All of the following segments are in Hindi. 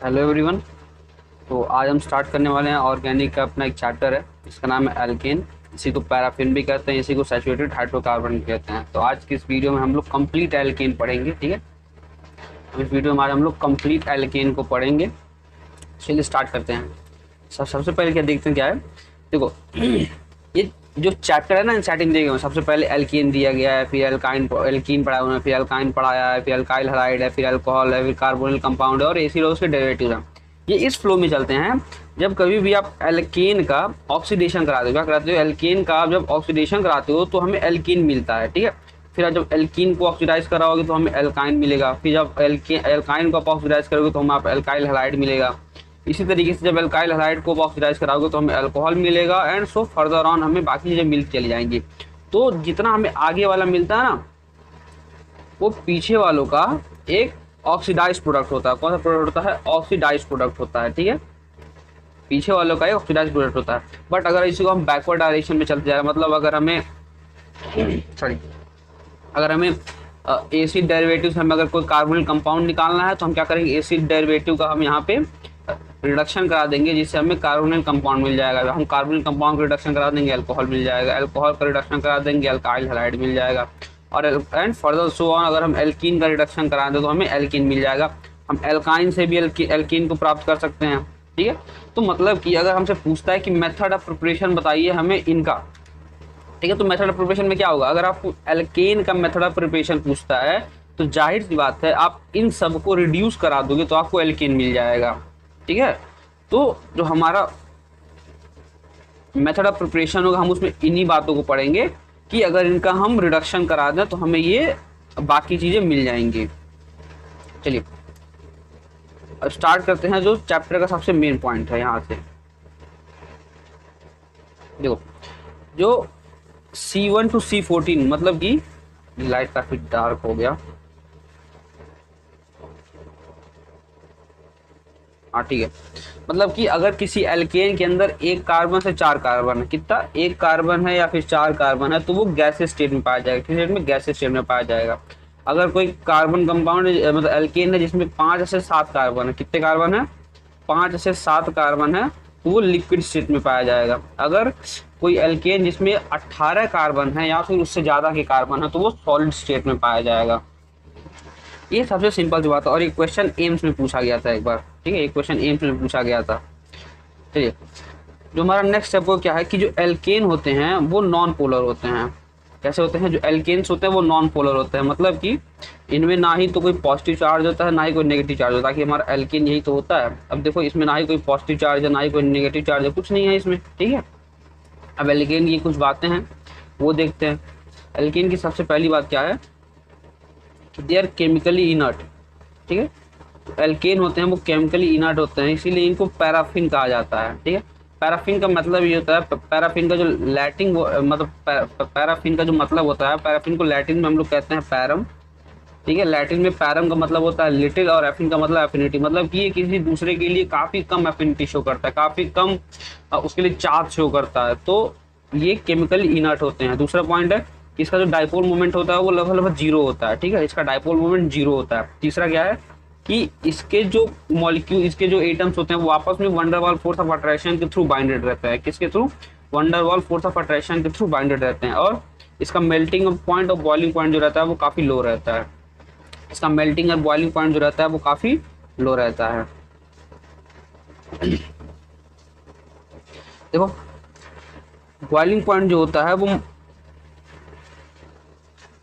Hello everyone. तो आज हम स्टार्ट करने वाले हैं ऑर्गेनिक का अपना एक चैप्टर है, इसका नाम है एल्केन। इसी को पैराफिन भी कहते हैं, इसी को सैचुरेटेड हाइड्रोकार्बन भी कहते हैं। तो आज की इस वीडियो में हम लोग कंप्लीट एल्केन पढ़ेंगे। ठीक है, तो इस वीडियो में आज हम लोग कंप्लीट एल्केन को पढ़ेंगे। चलिए स्टार्ट करते हैं। सबसे पहले क्या देखते हैं, क्या है, देखो ये जो चैप्टर है ना, स्टार्टिंग दिए गए सबसे पहले एल्केन दिया गया है, फिर एल्कीन पढ़ाया उन्होंने, फिर एल्काइन पढ़ाया है, फिर एल्काइल हैलाइड है, फिर अल्कोहल है, फिर कार्बोनिल कंपाउंड है और एसिड और उसके डेरिवेटिव है। ये इस फ्लो में चलते हैं। जब कभी भी आप एल्केन का ऑक्सीडेशन कराते हो, क्या कराते हो, एल्केन का जब ऑक्सीडेशन कराते हो तो हमें एल्कीन मिलता है। ठीक है, फिर जब एल्कीन को ऑक्सीडाइज कराओगे तो हमें एल्काइन मिलेगा, फिर जब एल्काइन को आप ऑक्सीडाइज करोगे तो हमें आप एल्काइल हैलाइड मिलेगा। इसी तरीके से जब एल्काइल हैलाइड को ऑक्सीडाइज कराओगे तो हमें अल्कोहल मिलेगा, एंड सो फर्दर ऑन हमें बाकी चीज़ें मिल चली जाएंगी। तो जितना हमें आगे वाला मिलता है ना, वो पीछे वालों का एक ऑक्सीडाइज प्रोडक्ट होता है। कौन सा प्रोडक्ट होता है? ऑक्सीडाइज प्रोडक्ट होता है। ठीक है, पीछे वालों का एक ऑक्सीडाइज प्रोडक्ट होता है। बट अगर इसी को हम बैकवर्ड डायरेक्शन में चलते जाए, मतलब अगर हमें सॉरी अगर हमें एसिड डेरिवेटिव से हमें अगर कोई कार्बोनिल कंपाउंड निकालना है तो हम क्या करेंगे, एसिड डेरिवेटिव का हम यहाँ पे रिडक्शन करा देंगे, जिससे हमें कार्बोनिल कंपाउंड मिल जाएगा। हम कार्बोनिल कंपाउंड का रिडक्शन करा देंगे, अल्कोहल मिल जाएगा। अल्कोहल का रिडक्शन करा देंगे, अल्काइल हैलाइड मिल जाएगा। और एंड फर्दर सो ऑन, अगर हम एल्कीन का रिडक्शन करा दें तो हमें एल्कीन मिल जाएगा। हम एल्काइन से भी एल्कीन को प्राप्त कर सकते हैं। ठीक है, तो मतलब कि अगर हमसे पूछता है कि मेथड ऑफ प्रिपरेशन बताइए हमें इनका, ठीक है, तो मेथड ऑफ प्रिपरेशन में क्या होगा, अगर आपको एल्केन का मेथड ऑफ प्रिपरेशन पूछता है तो जाहिर सी बात है आप इन सब को रिड्यूस करा दोगे तो आपको एल्केन मिल जाएगा। ठीक है, तो जो हमारा मेथड ऑफ प्रिपरेशन होगा हम उसमें इन्हीं बातों को पढ़ेंगे कि अगर इनका हम रिडक्शन करा दें तो हमें ये बाकी चीज़ें मिल जाएंगी। चलिए अब स्टार्ट करते हैं जो चैप्टर का सबसे मेन पॉइंट है। यहाँ से देखो, जो C1 टू C14, मतलब कि लाइट काफी डार्क हो गया। हाँ ठीक है, मतलब कि अगर किसी एल्केन के अंदर एक कार्बन से चार कार्बन है, कितना, एक कार्बन है या फिर चार कार्बन है, तो वो गैसेस स्टेट में पाया जाएगा। किस स्टेट में? गैसेस स्टेट में पाया जाएगा। अगर कोई कार्बन कंपाउंड मतलब एल्केन है जिसमें 5 से 7 कार्बन है, कितने कार्बन है? 5 से 7 कार्बन है, तो वो लिक्विड स्टेट में पाया जाएगा। अगर कोई एल्केन जिसमें 18 कार्बन है या फिर उससे ज़्यादा के कार्बन है तो वो सॉलिड स्टेट में पाया जाएगा। ये सबसे सिंपल सी बात है, और एक क्वेश्चन एम्स में पूछा गया था एक बार। ठीक है, एक क्वेश्चन एम्स में पूछा गया था। चलिए, जो हमारा नेक्स्ट स्टेप वो क्या है कि जो एल्केन होते हैं वो नॉन पोलर होते हैं। कैसे होते हैं? जो एल्केन्स होते हैं वो नॉन पोलर होते हैं, मतलब कि इनमें ना ही तो कोई पॉजिटिव चार्ज होता है ना ही कोई नेगेटिव चार्ज होता है। कि हमारा एल्केन यही तो होता है। अब देखो, इसमें ना ही कोई पॉजिटिव चार्ज है ना ही कोई नेगेटिव चार्ज है, कुछ नहीं है इसमें। ठीक है, अब एल्केन की कुछ बातें हैं वो देखते हैं। एल्केन की सबसे पहली बात क्या है कि दे आर केमिकली इनर्ट। ठीक है, तो एल्केन होते हैं वो केमिकली इनर्ट होते हैं, इसीलिए इनको पैराफिन कहा जाता है। ठीक है, पैराफिन का मतलब ये होता है, पैराफिन का जो लैटिन मतलब पैराफिन का जो मतलब होता है, पैराफिन को लैटिन में हम लोग कहते हैं पैरम। ठीक है, लैटिन में पैरम का मतलब होता है लिटिल और एफिन का मतलब एफिनिटी, मतलब कि ये किसी दूसरे के लिए काफ़ी कम एफिनिटी शो करता है, काफ़ी कम उसके लिए चार्ज शो करता है। तो ये केमिकली इनर्ट होते हैं। दूसरा पॉइंट है कि इसका जो डाइपोल मोमेंट होता है वो लगभग लगभग जीरो होता है। ठीक है, इसका डाइपोल मोमेंट जीरो होता है। तीसरा क्या है कि इसके जो मॉलिक्यूल, इसके जो एटम्स होते हैं वो आपस में वंडरवॉल फोर्स ऑफ अट्रैक्शन के थ्रू बाइंडेड रहते हैं। किसके through? Van der Waals force of attraction के थ्रू बाइंडेड रहते हैं। और इसका मेल्टिंग पॉइंट और बॉइलिंग पॉइंट जो रहता है वो काफ़ी लो रहता है। इसका मेल्टिंग और बॉइलिंग पॉइंट जो रहता है वो काफ़ी लो रहता है। देखो, बॉइलिंग पॉइंट जो होता है वो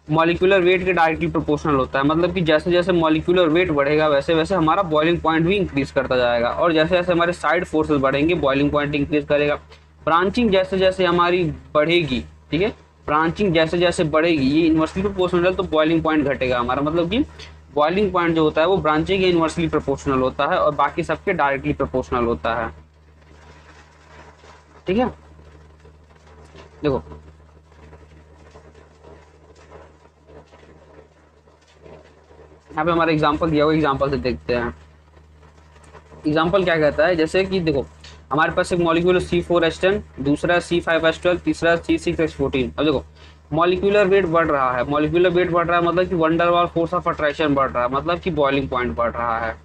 मॉलिक्यूलर वेट के डायरेक्टली प्रोपोर्शनल होता है, मतलब कि जैसे जैसे मॉलिक्यूलर वेट बढ़ेगा वैसे वैसे हमारा बॉइलिंग पॉइंट भी इंक्रीज करता जाएगा, और जैसे जैसे हमारे साइड फोर्सेस बढ़ेंगे बॉइलिंग पॉइंट इंक्रीज करेगा। ब्रांचिंग जैसे जैसे हमारी बढ़ेगी, ठीक है, ब्रांचिंग जैसे जैसे बढ़ेगी ये इन्वर्सली प्रोपोर्शनल, तो बॉइलिंग पॉइंट घटेगा हमारा। मतलब कि बॉइलिंग पॉइंट जो होता है वो ब्रांचिंग के इन्वर्सली प्रोपोर्शनल होता है और बाकी सबके डायरेक्टली प्रोपोर्शनल होता है। ठीक है, देखो यहाँ पे हमारा एग्जाम्पल दिया हुआ, एग्जाम्पल से देखते हैं। एग्जाम्पल क्या कहता है, जैसे कि देखो हमारे पास एक मॉलिक्यूल C4H10, दूसरा C5H12, तीसरा C6H14। अब देखो मॉलिक्यूलर वेट बढ़ रहा है, मॉलिक्यूलर वेट बढ़ रहा है मतलब कि वंडरवॉल फोर्स ऑफ अट्रैक्शन बढ़ रहा है, मतलब कि बॉइलिंग पॉइंट बढ़ रहा है।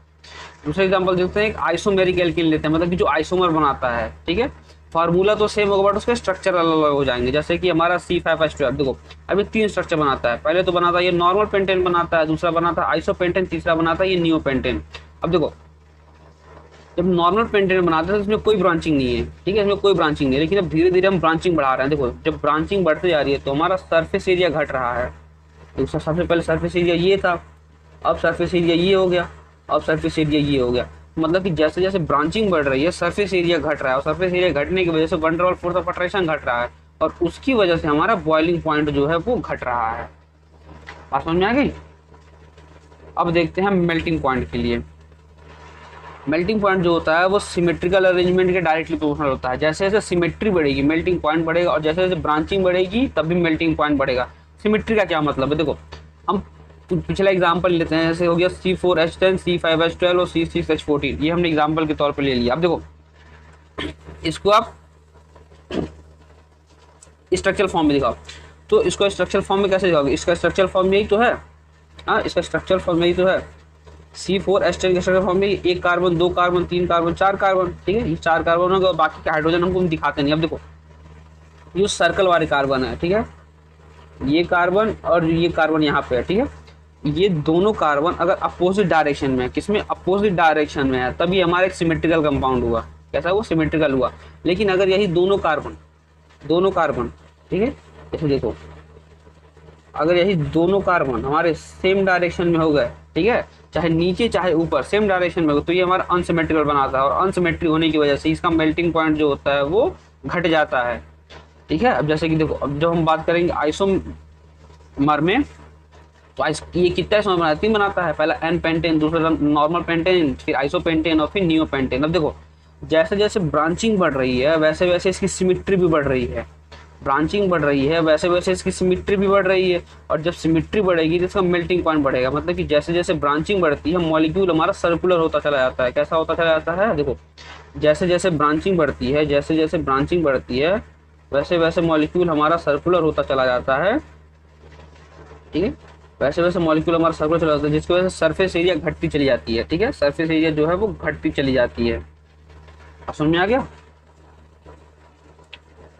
दूसरा एग्जांपल देखते हैं, एक आइसोमेरिक एल्कीन लेते हैं, मतलब कि जो आइसोमर बनाता है, ठीक है। फार्मूला तो सेम होगा बट उसके स्ट्रक्चर अलग अलग हो जाएंगे। जैसे कि हमारा C5H12, देखो अभी 3 स्ट्रक्चर बनाता है। पहले तो बनाता है ये नॉर्मल पेंटेन बनाता है, दूसरा बनाता है आइसोपेंटेन, तीसरा बनाता है ये नियोपेंटेन। अब देखो जब नॉर्मल पेंटेन बनाते हैं तो इसमें कोई ब्रांचिंग नहीं है, ठीक है, इसमें कोई ब्रांचिंग नहीं है। लेकिन अब धीरे धीरे हम ब्रांचिंग बढ़ा रहे हैं। देखो जब ब्रांचिंग बढ़ती जा रही है तो हमारा सरफेस एरिया घट रहा है। तो सबसे पहले सरफेस एरिया ये था, अब सरफेस एरिया ये हो गया, अब सरफेस एरिया ये हो गया। मतलब कि जैसे जैसे ब्रांचिंग बढ़ रही है सरफेस एरिया घट रहा है, और सरफेस एरिया घटने की वजह से one over force of attraction घट रहा है, और उसकी वजह से हमारा बॉइलिंग पॉइंट जो है वो घट रहा है। बात समझ में आ गई। अब देखते हैं मेल्टिंग पॉइंट के लिए। मेल्टिंग पॉइंट जो होता है वो सिमेट्रिकल अरेंजमेंट के डायरेक्टली प्रोपोर्शनल होता है। जैसे जैसे सिमेट्री बढ़ेगी मेल्टिंग पॉइंट बढ़ेगा, और जैसे जैसे ब्रांचिंग बढ़ेगी तब भी मेल्टिंग पॉइंट बढ़ेगा। सिमेट्री का क्या मतलब है, देखो हम पिछला एग्जांपल लेते हैं, जैसे हो गया C4H10, C5H12 और C6H14, ये हमने एग्जांपल के तौर पर ले लिया। अब देखो इसको आप स्ट्रक्चरल फॉर्म में दिखाओ, तो इसको स्ट्रक्चरल फॉर्म में कैसे दिखाओगे, इसका स्ट्रक्चरल फॉर्म यही तो है, हाँ इसका स्ट्रक्चरल फॉर्म यही तो है। C4H10 के स्ट्रक्चरल फॉर्म में एक कार्बन, दो कार्बन, तीन कार्बन, चार कार्बन, ठीक है, ये चार कार्बन होगा, बाकी के हाइड्रोजन हमको दिखाते नहीं। अब देखो ये सर्कल वाले कार्बन है, ठीक है, ये कार्बन और ये कार्बन यहाँ पे है, ठीक है, ये दोनों कार्बन अगर अपोजिट डायरेक्शन में है, किसमें अपोजिट डायरेक्शन में है, तभी हमारा एक सिमेट्रिकल कंपाउंड हुआ। कैसा हुआ, सिमेट्रिकल हुआ। लेकिन अगर यही दोनों कार्बन, ठीक है, जैसे देखो अगर यही दोनों कार्बन हमारे सेम डायरेक्शन में हो गए, ठीक है, चाहे नीचे चाहे ऊपर सेम डायरेक्शन में हो, तो ये हमारा अनसिमेट्रिकल बनाता है, और अनसिमेट्री होने की वजह से इसका मेल्टिंग पॉइंट जो होता है वो घट जाता है, ठीक है। अब जैसे कि देखो अब जब हम बात करेंगे आइसोमर में, तो ये कितना आइसोमर बनाता है, 3 बनाता है। पहला एन पेंटेन, दूसरा नॉर्मल पेंटेन, फिर आइसोपेंटेन और फिर नियोपेंटेन। अब देखो जैसे जैसे ब्रांचिंग बढ़ रही है वैसे वैसे इसकी सिमेट्री भी बढ़ रही है, ब्रांचिंग बढ़ रही है वैसे वैसे इसकी सिमेट्री भी बढ़ रही है, और जब सिमेट्री बढ़ेगी तो इसका मेल्टिंग पॉइंट बढ़ेगा। मतलब कि जैसे जैसे ब्रांचिंग बढ़ती है मॉलिक्यूल हमारा सर्कुलर होता चला जाता है। कैसा होता चला जाता है, देखो जैसे जैसे ब्रांचिंग बढ़ती है, जैसे जैसे ब्रांचिंग बढ़ती है वैसे वैसे मॉलिक्यूल हमारा सर्कुलर होता चला जाता है, ठीक है, वैसे वैसे मॉलिक्यूल हमारा सर्कुलर चला जाता है, जिसकी वजह से सरफेस एरिया घटती चली जाती है, ठीक है, सरफेस एरिया जो है वो घटती चली जाती है। अब समझ में आ गया।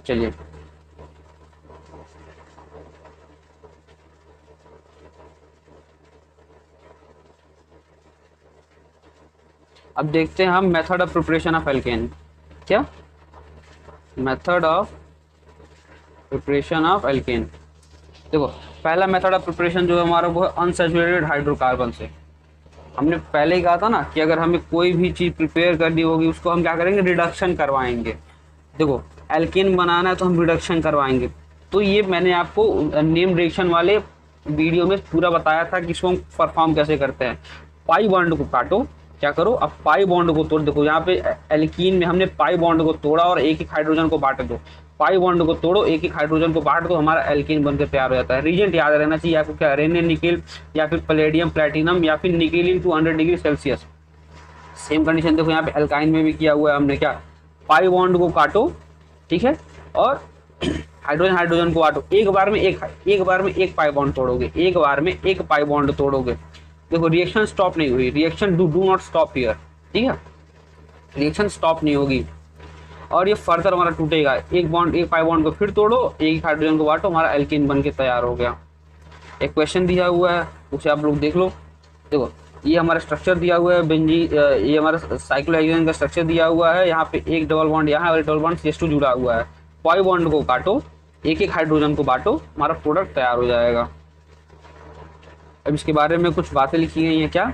चलिए अब देखते हैं हम method of preparation of alkane. क्या method of preparation of alkane, देखो पहला मेथड ऑफ प्रिपरेशन जो है हमारा वो है अनसैचुरेटेड हाइड्रोकार्बन से। हमने पहले ही कहा था ना कि अगर हमें कोई भी चीज़ प्रिपेयर करनी होगी उसको हम क्या करेंगे, रिडक्शन करवाएंगे। देखो एल्केन बनाना है तो हम रिडक्शन करवाएंगे। तो ये मैंने आपको नेम रिएक्शन वाले वीडियो में पूरा बताया था कि इसको हम परफॉर्म कैसे करते हैं। पाई बॉन्ड को काटो, क्या करो, अब पाई बॉन्ड को तोड़, देखो यहाँ पे एल्कीन में हमने पाई बॉन्ड को तोड़ा और एक एक हाइड्रोजन को बांट दो। पाई बॉन्ड को तोड़ो, एक एक हाइड्रोजन को बांट दो, हमारा एल्कीन बनकर तैयार हो जाता है। रीजेंट याद रहना चाहिए आपको, क्या रेन निकेल या फिर प्लेडियम प्लेटिनम या फिर निकेलिन 200 डिग्री सेल्सियस। सेम कंडीशन देखो यहाँ पे एल्काइन में भी किया हुआ है हमने, क्या पाई बॉन्ड को काटो, ठीक है, और हाइड्रोजन हाइड्रोजन को बांटो। एक बार में एक पाई बॉन्ड तोड़ोगे, एक बार में एक पाई बॉन्ड तोड़ोगे। देखो रिएक्शन स्टॉप नहीं हुई, reaction do not stop here, ठीक है, रिएक्शन स्टॉप नहीं होगी और ये फर्दर हमारा टूटेगा। एक पाई बॉन्ड को फिर तोड़ो, एक हाइड्रोजन को बांटो, हमारा एल्कीन बन के तैयार हो गया। एक क्वेश्चन दिया हुआ है उसे आप लोग देख लो। देखो ये हमारा स्ट्रक्चर दिया हुआ है ये हमारा साइक्लोहेक्सेन का स्ट्रक्चर दिया हुआ है। यहाँ पे एक डबल बॉन्ड यहाँ और डबल बॉन्ड CH2 जुड़ा हुआ है। पाई बॉन्ड को काटो, एक एक हाइड्रोजन को बांटो, हमारा प्रोडक्ट तैयार हो जाएगा। अब इसके बारे में कुछ बातें लिखी गई हैं, क्या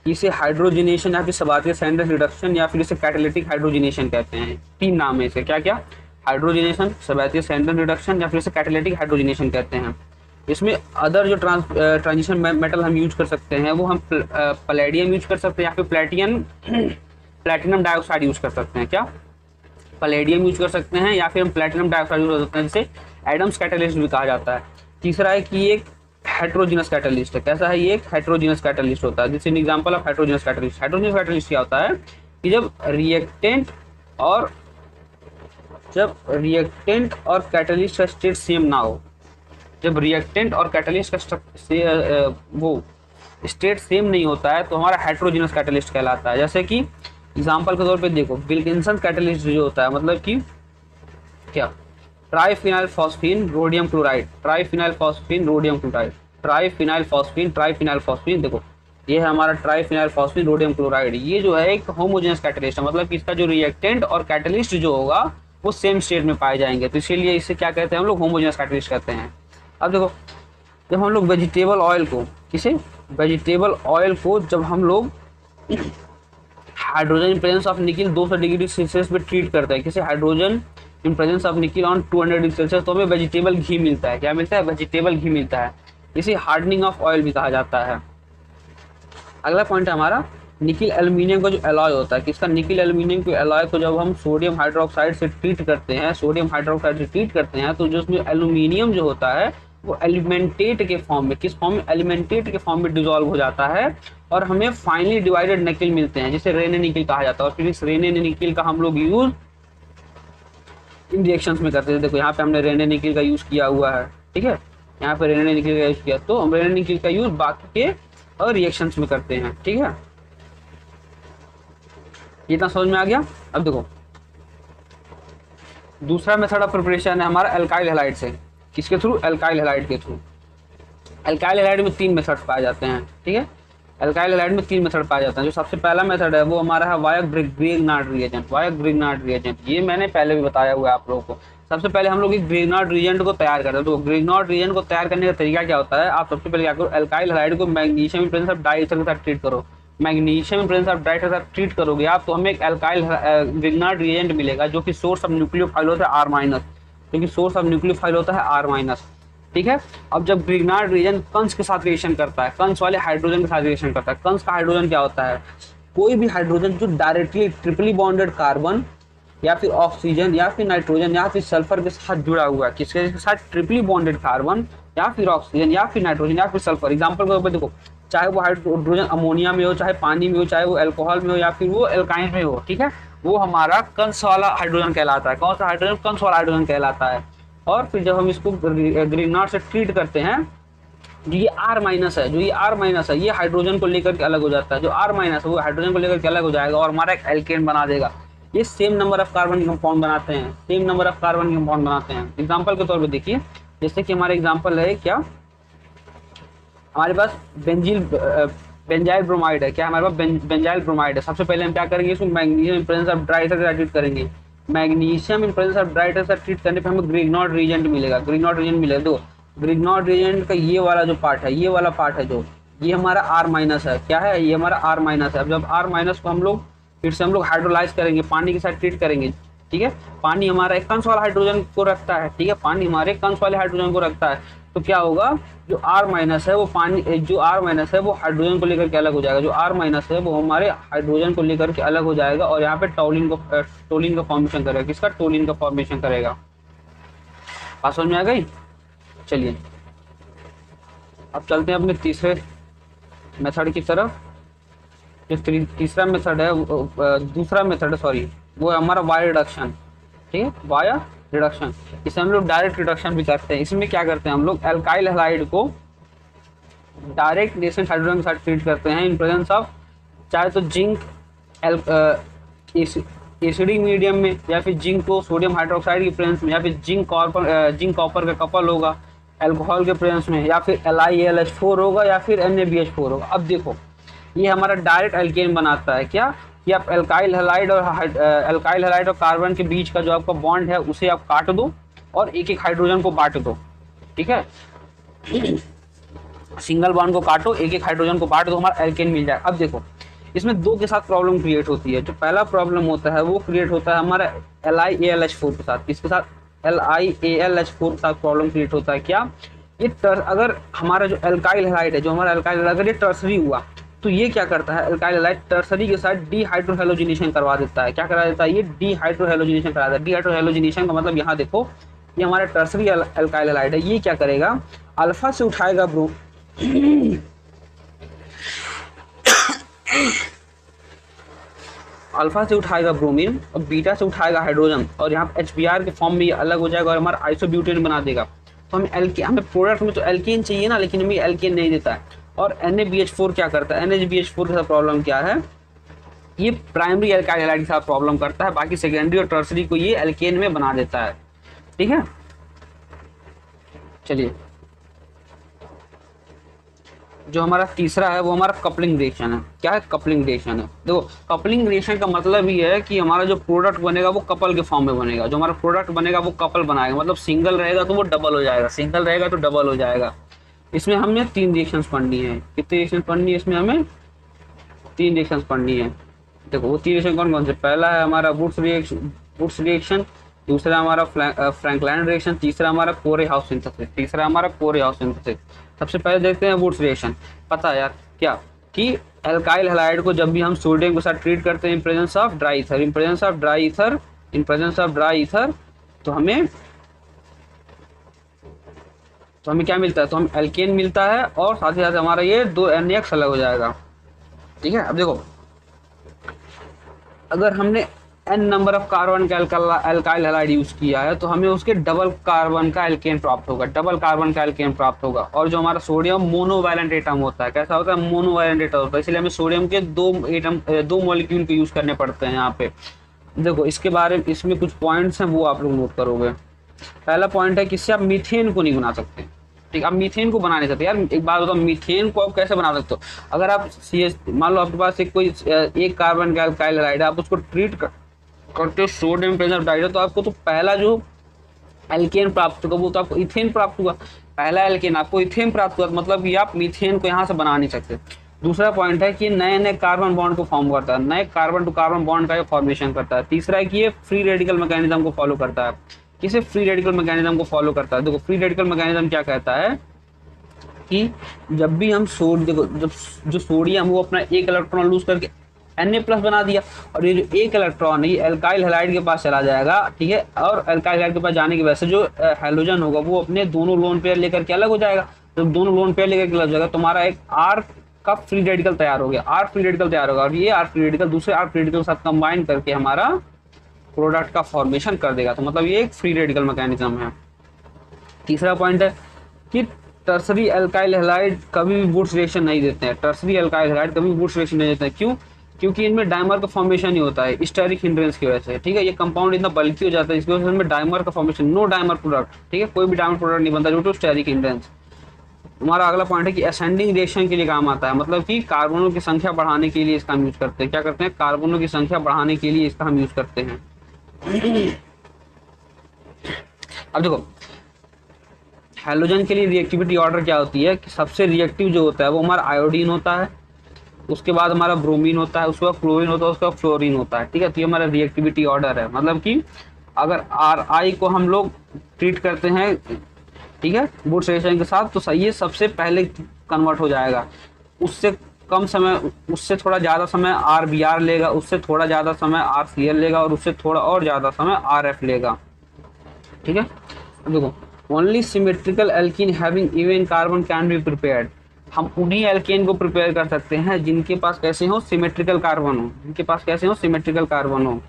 इसे हाइड्रोजिनेशन या फिर सबातिया सैंडर्स रिडक्शन या फिर इसे कैटालिटिक हाइड्रोजिनेशन कहते हैं। 3 नाम है इसे, क्या क्या, हाइड्रोजिनेशन, सबातिया सैंडर्स रिडक्शन या फिर इसे कैटालिटिक हाइड्रोजिनेशन कहते हैं। इसमें अदर जो ट्रांजिशन मेटल हम यूज कर सकते हैं वो हम पैलेडियम यूज कर सकते हैं या फिर प्लेटिनम डाइऑक्साइड यूज कर सकते हैं। क्या पैलेडियम यूज कर सकते हैं या फिर हम प्लेटिनम डाइऑक्साइड यूज कर सकते हैं, जिसे एडम्स कैटालिस्ट भी कहा जाता है। तीसरा है कि एक हेट्रोजिनस कैटालिस्ट है। कैसा है, ये एक हेट्रोजिनस कैटालिस्ट होता है। This is an example of heterogeneous catalyst. Heterogeneous catalyst क्या होता है कि जब रिएक्टेंट और कैटालिस्ट का स्टेट सेम ना हो, जब रिएक्टेंट और कैटालिस्ट का स्टेट सेम नहीं होता है तो हमारा हेट्रोजीनस कैटलिस्ट कहलाता है। जैसे कि एग्जांपल के तौर पे देखो, विल्किंसन कैटलिस्ट जो होता है मतलब कि क्या, triphenyl phosphine rhodium chloride, triphenyl phosphine rhodium chloride, triphenyl phosphine, triphenyl phosphine, देखो ये है हमारा ट्राइफिनाइल फॉस्फीन रोडियम क्लोराइड। ये जो है एक होमोजेनस कैटलिस्ट है, मतलब कि इसका जो रिएक्टेंट और कैटलिस्ट जो होगा वो सेम स्टेट में पाए जाएंगे, तो इसीलिए इसे क्या कहते हैं हम लोग, होमोजेनस कैटलिस्ट कहते हैं। अब देखो जब हम लोग वेजिटेबल ऑयल को, किसे, वेजिटेबल ऑयल को जब हम लोग hydrogen in presence of nickel 200 degree Celsius पे ट्रीट करते हैं, किसे, hydrogen in presence of nickel on 200 degree Celsius, तो हमें वेजिटेबल घी मिलता है। क्या मिलता है, वेजिटेबल घी मिलता है। इसे हार्डनिंग ऑफ ऑयल भी कहा जाता है। अगला पॉइंट है हमारा निकिल एल्यूमिनियम का जो एलॉय होता है, किसका, निकिल एल्यूमिनियम के एलॉय को जब हम सोडियम हाइड्रोक्साइड से ट्रीट करते हैं, सोडियम हाइड्रोक्साइड से ट्रीट करते हैं, तो जो उसमें एल्यूमिनियम जो होता है वो एलिमेंटेट के फॉर्म में, किस फॉर्म में, एलिमेंटेट के फॉर्म में डिजोल्व हो जाता है और हमें फाइनली डिवाइडेड निकिल मिलते हैं, जिसे रेने निकिल कहा जाता है। और फिर इस रेने निकिल का हम लोग यूज इन रिएक्शंस में करते हैं। देखो यहाँ पे हमने रेने निकिल का यूज किया हुआ है, ठीक है, यहाँ पे रेने निकिल का यूज किया, तो हम रेने निकिल का यूज बाकी के और रिएक्शंस में करते हैं, ठीक है। ये इतना समझ में आ गया। अब देखो दूसरा मेथड ऑफ प्रिपरेशन है हमारा एल्काइल हैलाइड से, किसके थ्रू, एल्काइल हैलाइड के थ्रू। एल्काइल हैलाइड में 3 मेथड पाए जाते हैं, ठीक है, एल्काइल हैलाइड में 3 मेथड पाए जाते हैं। जो सबसे पहला मेथड है वो हमारा है वाया-ग्रिग्नार्ड रिएजेंट, वाया-ग्रिग्नार्ड रिएजेंट। ये मैंने पहले भी बताया हुआ है आप लोगों को। सबसे पहले हम लोग एक ग्रिग्नार्ड रिएजेंट को तैयार करते हैं। तो ग्रिग्नार्ड रिएजेंट को तैयार करने का तरीका क्या होता है, आप सबसे पहले क्या करो, एल्काइल हैलाइड को मैग्नीशियम इन प्रेजेंस ऑफ डाइईथर के साथ ट्रीट करो। मैग्नीशियम इन प्रेजेंस ऑफ डाइईथर के साथ ट्रीट करोगे आप, तो हमें एक एल्काइल ग्रिग्नार्ड रिएजेंट मिलेगा जो कि सोर्स ऑफ न्यूक्लियोफाइल होता है R-, क्योंकि सोर्स ऑफ न्यूक्लियोफाइल होता है R-, ठीक है। अब जब ग्रिग्नार्ड रिएजेंट कंस के साथ रिएक्शन करता है, कंस वाले हाइड्रोजन के साथ रिएक्शन करता है, कंस का हाइड्रोजन क्या होता है, कोई भी हाइड्रोजन जो डायरेक्टली ट्रिपली बॉन्डेड कार्बन या फिर ऑक्सीजन या फिर नाइट्रोजन या फिर सल्फर के साथ जुड़ा हुआ है, किसके साथ, ट्रिपली बॉन्डेड कार्बन या फिर ऑक्सीजन या फिर नाइट्रोजन या फिर सल्फर। एग्जाम्पल के तौर पर देखो, चाहे वो हाइड्रोजन अमोनिया में हो, चाहे पानी में हो, चाहे वो अल्कोहल में हो या फिर वो एल्काइन में हो, ठीक है, वो हमारा कंस वाला हाइड्रोजन कहलाता है। कौन सा हाइड्रोजन, कंस वाला हाइड्रोजन कहलाता है। और फिर जब हम इसको ग्रिग्नार्ड से ट्रीट करते हैं, जो ये R- है, जो ये R- है, ये हाइड्रोजन को लेकर के अलग हो जाता है। जो R- है वो हाइड्रोजन को लेकर के अलग हो जाएगा और हमारा एक एल्केन बना देगा। ये same number of carbon compound बनाते हैं, same number of carbon compound बनाते हैं। एग्जाम्पल के तौर पर देखिए, जैसे कि हमारा एग्जाम्पल है क्या, हमारे पास बेंजाइल ब्रोमाइड है। क्या हमारे पास बेंजाइल ब्रोमाइड है। सबसे पहले हम क्या करेंगे, इसको मैग्नीशियम इन प्रेजेंस ऑफ डाइईथर के साथ ट्रीट करेंगे। मैग्नीशियम इन प्रेजेंस ऑफ डाइईथर के साथ ट्रीट करने पे हमें ग्रिग्नार्ड रिएजेंट मिलेगा, ग्रिग्नार्ड रिएजेंट मिलेगा। दो ग्रिग्नार्ड रिएजेंट का ये वाला जो पार्ट है, ये वाला पार्ट है जो, ये हमारा R- है। क्या है, ये हमारा R- है। अब जब R- को हम लोग फिर से हम लोग हाइड्रोलाइज करेंगे, पानी के साथ ट्रीट करेंगे, ठीक है। पानी हमारा एक कंस वाला हाइड्रोजन को रखता है, ठीक है, पानी हमारे कंस वाले हाइड्रोजन को रखता है। तो क्या होगा, जो R- है वो पानी, जो R- है वो हाइड्रोजन को लेकर के अलग हो जाएगा। जो R- है वो हमारे हाइड्रोजन को लेकर के अलग हो जाएगा और यहाँ पे टोलिन का फॉर्मेशन करेगा। किसका, टोलिन का फॉर्मेशन करेगा। बात समझ में आ गई। चलिए अब चलते हैं अपने तीसरे मेथड की तरफ। जो तीसरा मेथड है, दूसरा मेथड है, सॉरी, वो है हमारा वाया रिडक्शन, ठीक है, वाया रिडक्शन। इसे हम लोग डायरेक्ट रिडक्शन भी करते हैं। इसमें क्या करते हैं हम लोग, एल्काइल हैलाइड को डायरेक्ट नेसेंट हाइड्रोजन के साथ ट्रीट करते हैं इन प्रेजेंस ऑफ, चाहे तो जिंक एसिडिक मीडियम में, या फिर जिंक को सोडियम हाइड्रोक्साइड की प्रेजेंस में, या फिर जिंक कॉपर का कपल होगा अल्कोहल के प्रेजेंस में, या फिर LiAlH4 होगा या फिर NaBH4 होगा। अब देखो ये हमारा डायरेक्ट एल्केन बनाता है। क्या कि आप एल्काइल हैलाइड और कार्बन के बीच का जो आपका बॉन्ड है उसे आप काट दो और एक एक हाइड्रोजन को बांट दो, ठीक है। सिंगल बॉन्ड को काटो, एक एक हाइड्रोजन को बांट दो, हमारा एल्केन मिल जाए। अब देखो इसमें दो के साथ प्रॉब्लम क्रिएट होती है। जो पहला प्रॉब्लम होता है वो क्रिएट होता है हमारा LiAlH4 के साथ। इसके साथ LiAlH4 के साथ प्रॉब्लम क्रिएट होता है। क्या ये अगर हमारा जो एल्काइल हैलाइड है, जो हमारा एल्काइल हैलाइड, अगर ये टर्सरी हुआ तो ये क्या करता है, एल्काइल हैलाइड टर्सरी के साथ डीहाइड्रोहेलोजिनेशन करवा देता है। क्या करा देता है, ये डीहाइड्रोहेलोजिनेशन करा देता है। डीहाइड्रोहेलोजिनेशन का मतलब यहाँ देखो, ये हमारा टर्सरी एल्काइल हैलाइड है। ये क्या करेगा, अल्फा से उठाएगा अल्फा से उठाएगा ब्रोमीन और बीटा से उठाएगा हाइड्रोजन, और यहाँ HBr के फॉर्म में ये अलग हो जाएगा और हमारा आइसोब्यूटेन बना देगा। तो हमें प्रोडक्ट में तो एल्केन चाहिए ना, लेकिन हमें एल्केन नहीं देता है। और NaBH4 क्या करता है, NaBH4 के साथ प्रॉब्लम क्या है, ये प्राइमरी एल्काइल हैलाइड के साथ प्रॉब्लम करता है, बाकी सेकेंडरी और टर्सरी को ये एल्केन में बना देता है। ठीक है, चलिए जो हमारा तीसरा है वो हमारा कपलिंग रिएक्शन है। क्या है, कपलिंग रिएक्शन है। देखो कपलिंग रिएक्शन का मतलब ये है कि हमारा जो प्रोडक्ट बनेगा वो कपल के फॉर्म में बनेगा, जो हमारा प्रोडक्ट बनेगा वो कपल बनाएगा, मतलब सिंगल रहेगा तो वो डबल हो जाएगा, सिंगल रहेगा तो डबल हो जाएगा। इसमें हमने 3 रिएक्शंस पढ़नी है। कितनी रिएक्शन पढ़नी है इसमें, हमें 3 रिएक्शंस पढ़नी है। देखो वो 3 रिएक्शन कौन कौन से, पहला है हमारा वुड्स रिएक्शन, दूसरा हमारा फ्रैंकलाइन रिएक्शन, तीसरा हमारा कोरे-हाउस सिंथेसिस। सबसे पहले देखते हैं वुड्स रिएक्शन। पता है यार क्या कि एल्काइल हैलाइड को जब भी हम सोडियम के साथ ट्रीट करते हैं इन प्रेजेंस ऑफ ड्राई ईथर, तो हमें क्या मिलता है, तो हम एल्केन मिलता है और साथ ही साथ हमारा ये 2 NaX अलग हो जाएगा। ठीक है, अब देखो अगर हमने n नंबर ऑफ कार्बन का एल्काइल हैलाइड यूज किया है तो हमें उसके डबल कार्बन का एल्केन प्राप्त होगा। और जो हमारा सोडियम मोनोवैलेंट एटम होता है, कैसा होता है, मोनोवैलेंट एटम होता है, इसलिए हमें सोडियम के 2 मॉलिक्यूल को यूज करने पड़ते हैं यहाँ पे। देखो इसके बारे में, इसमें कुछ पॉइंट्स हैं वो आप लोग नोट करोगे। पहला पॉइंट है कि इससे आप मीथेन को नहीं बना सकते। ठीक, आप मीथेन को बना नहीं सकते। यार एक बात बताओ, मीथेन को आप कैसे बना सकते हो, अगर आप मान लो आपके पास एक कार्बन का एल्काइल हैलाइड है, आप उसको ट्रीट करते हो सोडियम पेंटाइड, तो आपको तो पहला जो एल्केन प्राप्त होगा वो तो आपको इथेन प्राप्त हुआ। पहला एल्केन आपको इथेन प्राप्त हुआ, मतलब कि आप मीथेन को यहाँ से बना नहीं सकते। दूसरा पॉइंट है कि नए कार्बन बॉन्ड को फॉर्म करता है, नए कार्बन टू कार्बन बॉन्ड का ये फॉर्मेशन करता है। तीसरा है कि ये फ्री रेडिकल मैकेनिज्म को फॉलो करता है। किसे फ्री रेडिकल मैकेनिज्म को फॉलो करता है, देखो फ्री रेडिकल मैकेनिज्म क्या कहता है कि जब भी हम देखो जब जो सोडियम वो अपना 1 इलेक्ट्रॉन लूज करके Na+ बना दिया, और ये जो 1 इलेक्ट्रॉन है ये एल्काइल हैलाइड के पास चला जाएगा। ठीक है, और एल्काइल हैलाइड के पास जाने की वजह से जो हैलोजन होगा वो अपने दोनों लोन पेयर लेकर के अलग हो जाएगा। जब दोनों लोन पेयर लेकर के अलग हो जाएगा तो हमारा एक R का फ्री रेडिकल तैयार हो गया, R फ्री रेडिकल तैयार होगा, और ये R फ्री रेडिकल दूसरे R फ्री रेडिकल के साथ कंबाइन करके हमारा प्रोडक्ट का फॉर्मेशन कर देगा। तो मतलब ये एक फ्री रेडिकल मैकेनिज्म है। तीसरा पॉइंट है कि टर्सरी एल्काइल हैलाइड कभी भी वुड्स रिएक्शन नहीं देते हैं। क्यों, क्योंकि इनमें डायमर का फॉर्मेशन ही होता है स्टेरिक हिंड्रेंस की वजह से। ठीक है, ये कंपाउंड इतना बल्कि हो जाता है इसकी वजह से इनमें डायमर का फॉर्मेशन, नो डायमर प्रोडक्ट। ठीक है, कोई भी डायमर प्रोडक्ट नहीं बनता ड्यू टू स्टेरिक हिंड्रेंस। हमारा अगला पॉइंट है कि असेंडिंग रिएक्शन के लिए काम आता है, मतलब कि कार्बनों की संख्या बढ़ाने के लिए इसका हम यूज करते हैं। क्या करते हैं, कार्बनों की संख्या बढ़ाने के लिए इसका हम यूज करते हैं। अब देखो हैलोजन के लिए रिएक्टिविटी ऑर्डर क्या होती है कि सबसे रिएक्टिव जो होता है वो हमारा आयोडीन होता है, उसके बाद हमारा ब्रोमीन होता है, उसके बाद क्लोरीन होता है, उसके बाद फ्लोरीन होता है। ठीक है, तो ये हमारा रिएक्टिविटी ऑर्डर है। मतलब कि अगर Ri को हम लोग ट्रीट करते हैं, ठीक है, वुड्स रिएक्शन के साथ, तो सही है सबसे पहले कन्वर्ट हो जाएगा। उससे कम समय, उससे थोड़ा ज़्यादा समय RBr लेगा, उससे थोड़ा ज़्यादा समय RCl लेगा, और उससे थोड़ा और ज़्यादा समय RF लेगा। ठीक है, अब देखो only symmetrical alkene having even carbon can be prepared. हम उन्हीं एल्केन को प्रिपेयर कर सकते हैं जिनके पास कैसे हो, सिमेट्रिकल कार्बन हो।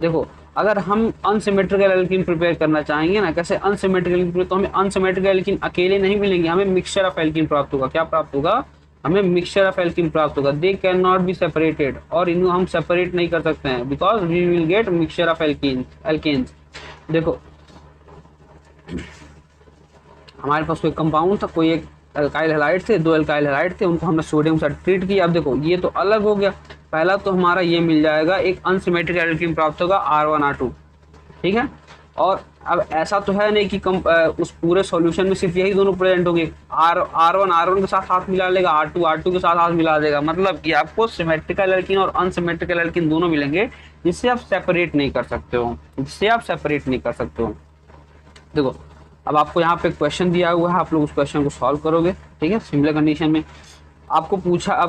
देखो अगर हम अनसिमेट्रिकल एल्कीन प्रिपेयर करना चाहेंगे ना, कैसे अनसिमेट्रिकल, तो हमें अनसिमेट्रिकल एल्कीन अकेले नहीं मिलेंगे, हमें मिक्सचर ऑफ एल्कीन प्राप्त होगा। क्या प्राप्त होगा, हमें मिक्सचर ऑफ एल्कीन प्राप्त होगा। They can not be separated, और इनको हम सेपरेट नहीं कर सकते हैं, because we will get mixture of alkanes. देखो हमारे पास कोई कंपाउंड था, कोई एक एल्काइल हैलाइड थे, 2 एल्काइल हैलाइड थे, उनको हमने सोडियम से ट्रीट किया। अब देखो ये तो अलग हो गया, पहला तो हमारा ये मिल जाएगा, एक अनसिमेट्रिक एल्कीन प्राप्त होगा R1R2। ठीक है, और अब ऐसा तो है नहीं कि उस पूरे सॉल्यूशन में सिर्फ यही दोनों प्रेजेंट होंगे। R1 के साथ हाथ मिला लेगा, R2 के साथ हाथ मिला देगा, मतलब कि आपको सिमेट्रिकल एल्कीन और अनसिमेट्रिकल एल्कीन दोनों मिलेंगे जिससे आप सेपरेट नहीं कर सकते हो। देखो अब आपको यहाँ पे क्वेश्चन दिया हुआ है, आप लोग उस क्वेश्चन को सॉल्व करोगे। ठीक है, सिमिलर कंडीशन में आपको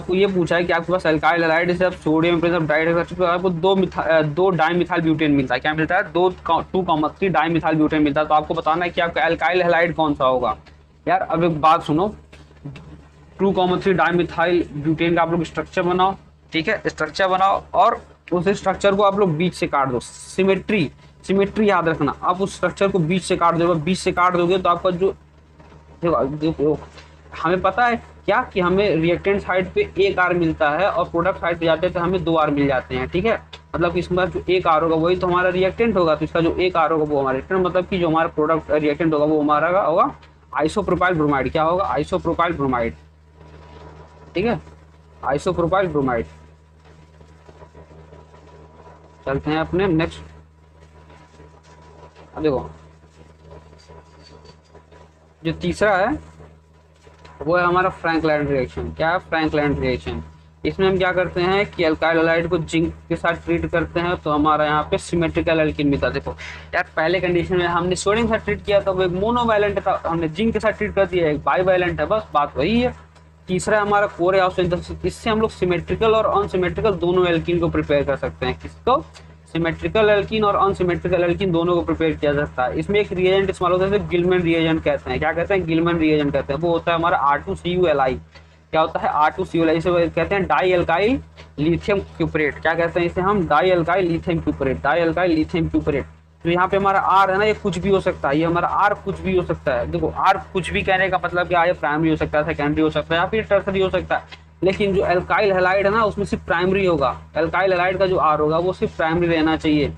ये पूछा है कि आपके पास एल्काइल हैलाइड से सोडियम डाइहाइड्रोक्साइड, आपको 2 डाइमिथाइल ब्यूटेन मिलता है। क्या मिलता है, 2,3 डाइमिथाइल ब्यूटेन मिलता है। तो आपको बताना है कि आपका एल्काइल हैलाइड कौन सा होगा। यार अब एक बात सुनो, 2,3 डाइमिथाइल ब्यूटेन का आप लोग स्ट्रक्चर बनाओ। ठीक है, स्ट्रक्चर बनाओ और उस स्ट्रक्चर को आप लोग बीच से काट दो। सिमेट्री याद रखना, आप उस स्ट्रक्चर को बीच से काट दोगे तो आपका जो देखो हमें पता है क्या कि हमें रिएक्टेंट साइड पे एक आर मिलता है और प्रोडक्ट साइड पे जाते हैं तो हमें 2 आर मिल जाते हैं। ठीक है, मतलब कि इसमें जो एक आर होगा वही तो हमारा रिएक्टेंट होगा, तो इसका जो एक आर होगा वो हमारा रिएक्टेंट, मतलब कि जो हमारा प्रोडक्ट रिएक्टेंट होगा वो हमारा होगा आइसोप्रोपाइल ब्रोमाइड। क्या होगा? Isopropyl bromide. ठीक है, आइसोप्रोपाइल ब्रोमाइड। चलते हैं अपने नेक्स्ट। अब देखो जो तीसरा है वो है हमारा फ्रैंकलैंड रिएक्शन। क्या है? Frankland reaction. इसमें हम क्या करते हैं कि अल्काइल हैलाइड को जिंक के साथ ट्रीट करते हैं तो हमारा यहाँ पे सिमेट्रिकल एल्कीन मिलता है। देखो यार, पहले कंडीशन में हमने सोडियम के साथ ट्रीट किया था, वो एक मोनोवैलेंट था, हमने जिंक के साथ ट्रीट कर दिया, एक बाईवैलेंट है, बस बात वही है। तीसरा हमारा कोर ऑफ सिंथेसिस। इससे हम लोग सिमेट्रिकल और अनसिमेट्रिकल दोनों एल्कीन को प्रिपेयर कर सकते हैं। किसको? सिमेट्रिकल एल्कीन और अनसिमेट्रिकल एल्कीन दोनों को प्रिपेयर किया जा सकता है। इसमें एक रिएजेंट इस्तेमाल होता है, गिलमैन रिएजेंट कहते हैं। क्या कहते हैं? गिलमैन रिएजेंट कहते हैं। वो होता है हमारा R2CuLi। क्या होता है? R2CuLi। इसे कहते हैं डाई एल्काइल लिथियम क्यूपरेट। क्या कहते हैं इसे हम? Dialkyl lithium cuprate. Dialkyl lithium cuprate. तो यहाँ पे हमारा R है ना, ये कुछ भी हो सकता है, ये हमारा R कुछ भी हो सकता है। देखो R कुछ भी कहने का मतलब क्या है? प्राइमरी हो सकता है, सेकेंडरी हो सकता है, या फिर टर्सरी हो सकता है। लेकिन जो एल्काइल हैलाइड है ना उसमें सिर्फ प्राइमरी होगा। एल्काइल हैलाइड का जो R होगा वो सिर्फ प्राइमरी रहना चाहिए।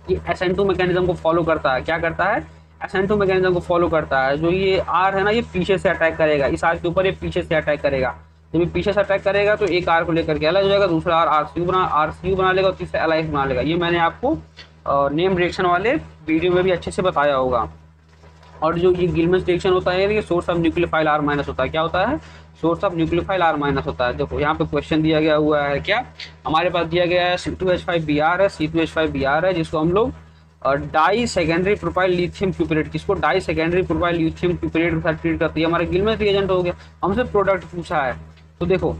ये SN2 मैकेनिज्म को फॉलो करता है। क्या करता है? SN2 मैकेनिज्म को फॉलो करता है। जो ये R है ना, ये पीछे से अटैक करेगा, इस R के ऊपर ये पीछे से अटैक करेगा। जब ये पीछे से अटैक करेगा तो एक R को लेकर के अलग हो जाएगा, दूसरा R RCU बना लेगा और तीसरा LIF बना लेगा। ये मैंने आपको नेम रिएक्शन वाले वीडियो में भी अच्छे से बताया होगा। और जो ये गिलमैन रिएक्शन होता है ये source of nucleophile R minus होता है। क्या होता है? Source of nucleophile R minus होता है। देखो यहाँ पे क्वेश्चन दिया गया हुआ है, क्या हमारे पास दिया गया है C2H5Br है, C2H5Br है, जिसको हम लोग डाई सेकेंडरी प्रोपाइल लिथियम क्यूपरेट, किसको? डाई सेकेंडरी प्रोपाइल लिथियम क्यूपरेट के साथ ट्रीट करती है। हमारा गिलमैन रिएजेंट हो गया। हमसे प्रोडक्ट पूछा है तो देखो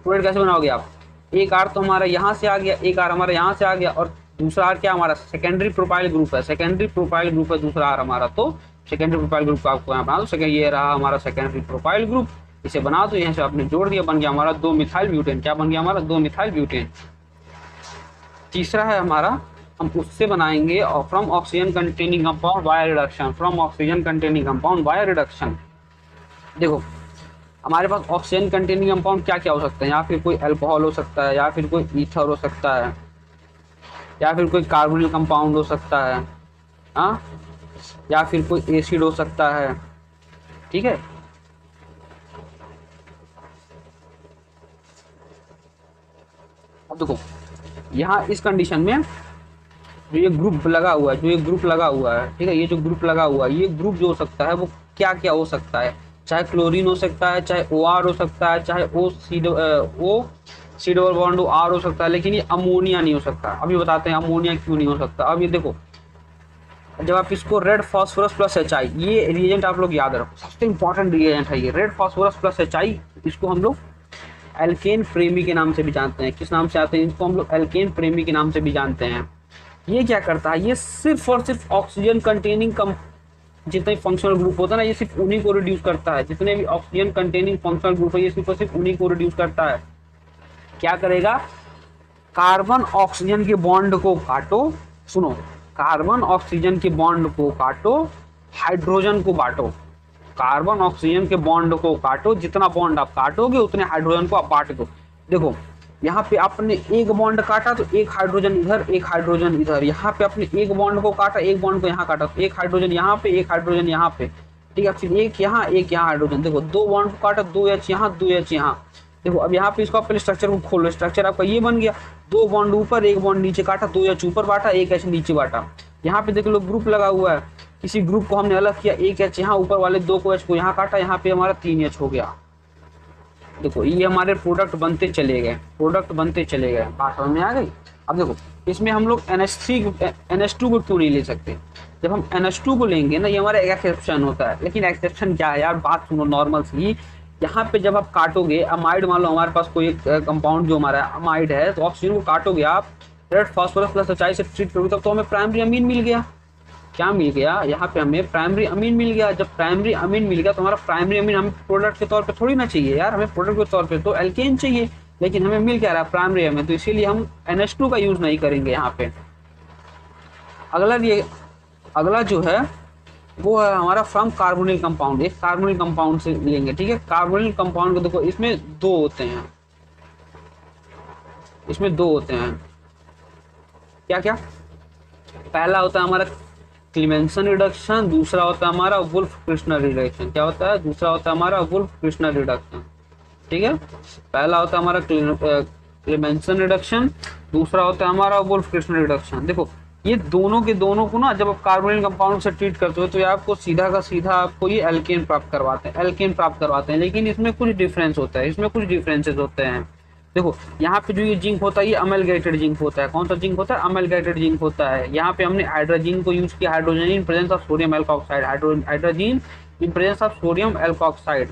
प्रोडक्ट कैसे बनाओगे आप? एक R तो हमारा यहाँ से आ गया, एक R हमारा यहाँ से आ गया, और दूसरा R क्या हमारा? सेकेंडरी प्रोपाइल ग्रुप है। सेकेंडरी प्रोपाइल ग्रुप है दूसरा R हमारा, तो सेकेंडरी प्रोपाइल ग्रुप को आपको यहाँ बना दो। सेकेंड ये रहा हमारा सेकेंडरी प्रोपाइल ग्रुप, इसे बना दो। यहाँ से आपने जोड़ दिया, बन गया हमारा 2 मिथाइल ब्यूटेन। क्या बन गया हमारा? 2 मिथाइल ब्यूटेन। तीसरा है हमारा, हम उससे बनाएंगे और from oxygen containing compound by reduction. From oxygen containing compound by reduction. देखो हमारे पास ऑक्सीजन कंटेनिंग कंपाउंड क्या क्या हो सकते हैं? या फिर कोई अल्कोहल हो सकता है, या फिर कोई ईथर हो सकता है, या फिर कोई कार्बोनिल कंपाउंड हो सकता है, हाँ, या फिर कोई एसिड हो सकता है। ठीक है, अब देखो यहाँ इस कंडीशन में जो ये ग्रुप लगा हुआ है, जो ये ग्रुप लगा हुआ है, ठीक है, ये जो ग्रुप लगा हुआ है, ये ग्रुप जो हो सकता है वो क्या क्या हो सकता है? चाहे क्लोरीन हो सकता है, चाहे OR हो सकता है, चाहे O C double bond R हो सकता है, लेकिन ये अमोनिया नहीं हो सकता। अभी बताते हैं अमोनिया क्यों नहीं हो सकता। अब ये देखो, जब आप इसको रेड फास्फोरस प्लस HI, ये रिएजेंट आप लोग याद रखो, सबसे इंपॉर्टेंट रिएजेंट है ये रेड फास्फोरस प्लस HI। इसको हम लोग एल्केन प्रेमी के नाम से भी जानते हैं। किस नाम से आते हैं? इसको हम लोग एल्केन प्रेमी के नाम से भी जानते हैं। ये क्या करता है? ये सिर्फ और सिर्फ ऑक्सीजन कंटेनिंग जितने फंक्शनल ग्रुप होता है ना, ये सिर्फ उन्हीं को रिड्यूस करता है। जितने भी ऑक्सीजन कंटेनिंग फंक्शनल ग्रुप है ये सिर्फ और सिर्फ उन्हीं को रिड्यूस करता है। क्या करेगा? कार्बन ऑक्सीजन के बॉन्ड को काटो, सुनो, कार्बन ऑक्सीजन के बॉन्ड को काटो, हाइड्रोजन को बांटो। कार्बन ऑक्सीजन के बॉन्ड को काटो, जितना बॉन्ड आप काटोगे उतने हाइड्रोजन को आप बांट दो। देखो यहाँ पे आपने एक बॉन्ड काटा तो एक हाइड्रोजन इधर, एक हाइड्रोजन इधर। यहाँ पे आपने एक बॉन्ड को काटा, एक बॉन्ड को यहाँ काटा, तो एक हाइड्रोजन यहाँ पे, एक हाइड्रोजन यहाँ पे, ठीक है, फिर एक यहाँ हाइड्रोजन। देखो 2 बॉन्ड को काटा, 2 H यहाँ, 2 H यहाँ। देखो अब यहाँ पे इसको पहले स्ट्रक्चर को खोलो, स्ट्रक्चर आपका ये बन गया। 2 बॉन्ड ऊपर, 1 बॉन्ड नीचे काटा, 2 H ऊपर बांटा, 1 H नीचे बांटा। यहाँ पे देख लो ग्रुप लगा हुआ है, किसी ग्रुप को हमने अलग किया, 1 H यहाँ, ऊपर वाले 2 को H को यहाँ काटा, यहाँ पे हमारा 3 H हो गया। देखो ये हमारे प्रोडक्ट बनते चले गए, प्रोडक्ट बनते चले गए। बात समझ में आ गई? अब देखो इसमें हम लोग NH2 को क्यों नहीं ले सकते? जब हम NH2 को लेंगे ना, ये हमारा एक्सेप्शन होता है। लेकिन एक्सेप्शन क्या है यार? बात सुनो नॉर्मल सी। यहाँ पे जब आप काटोगे अमाइड, मान लो हमारे पास कोई एक कंपाउंड जो हमारा अमाइड है, तो ऑक्सीजन को काटोगे आप, रेड फास्फोरस प्लस HI से ट्रीट करोगे, तब तो हमें प्राइमरी अमीन मिल गया। क्या मिल गया? यहाँ पे हमें प्राइमरी अमीन मिल गया। जब प्राइमरी अमीन मिल गया तो हमारा प्राइमरी अमीन हमें प्रोडक्ट के तौर पे थोड़ी ना चाहिए यार, हमें प्रोडक्ट के तौर पे तो एल्केन चाहिए, लेकिन हमें मिल क्या रहा है? Primary amine. तो इसीलिए हम NH2 का यूज नहीं करेंगे यहाँ पे। अगला जो है वो है हमारा फ्रॉम कार्बोनिल कंपाउंड, एक कार्बोनिल कंपाउंड से लेंगे, ठीक है। कार्बोनिल कंपाउंड को देखो इसमें दो होते हैं, इसमें दो होते हैं, क्या क्या, पहला होता है हमारा क्लीमेंसन रिडक्शन, दूसरा होता है हमारा वुल्फ क्रिस्टनर रिडक्शन। क्या होता है? दूसरा होता है हमारा वुल्फ क्रिस्टनर रिडक्शन, ठीक है। पहला होता है हमारा क्लीमेंसन रिडक्शन, दूसरा होता है हमारा वुल्फ क्रिस्टनर रिडक्शन। देखो ये दोनों के दोनों को ना जब आप कार्बोनिल कंपाउंड से ट्रीट करते हो तो ये आपको सीधा का सीधा आपको ये एल्केन प्राप्त करवाते हैं, एल्केन प्राप्त करवाते हैं। लेकिन इसमें कुछ डिफरेंस होता है, इसमें कुछ डिफरेंसेस होते हैं। देखो यहाँ पे जो ये जिंक होता है ये अमेलगेटेड जिंक होता है। कौन सा जिंक होता है? अमेलगेटेड जिंक होता है। यहाँ पे हमने हाइड्रोजन को यूज किया, hydrogen in presence of sodium alkoxide, hydrogen in presence of sodium alkoxide,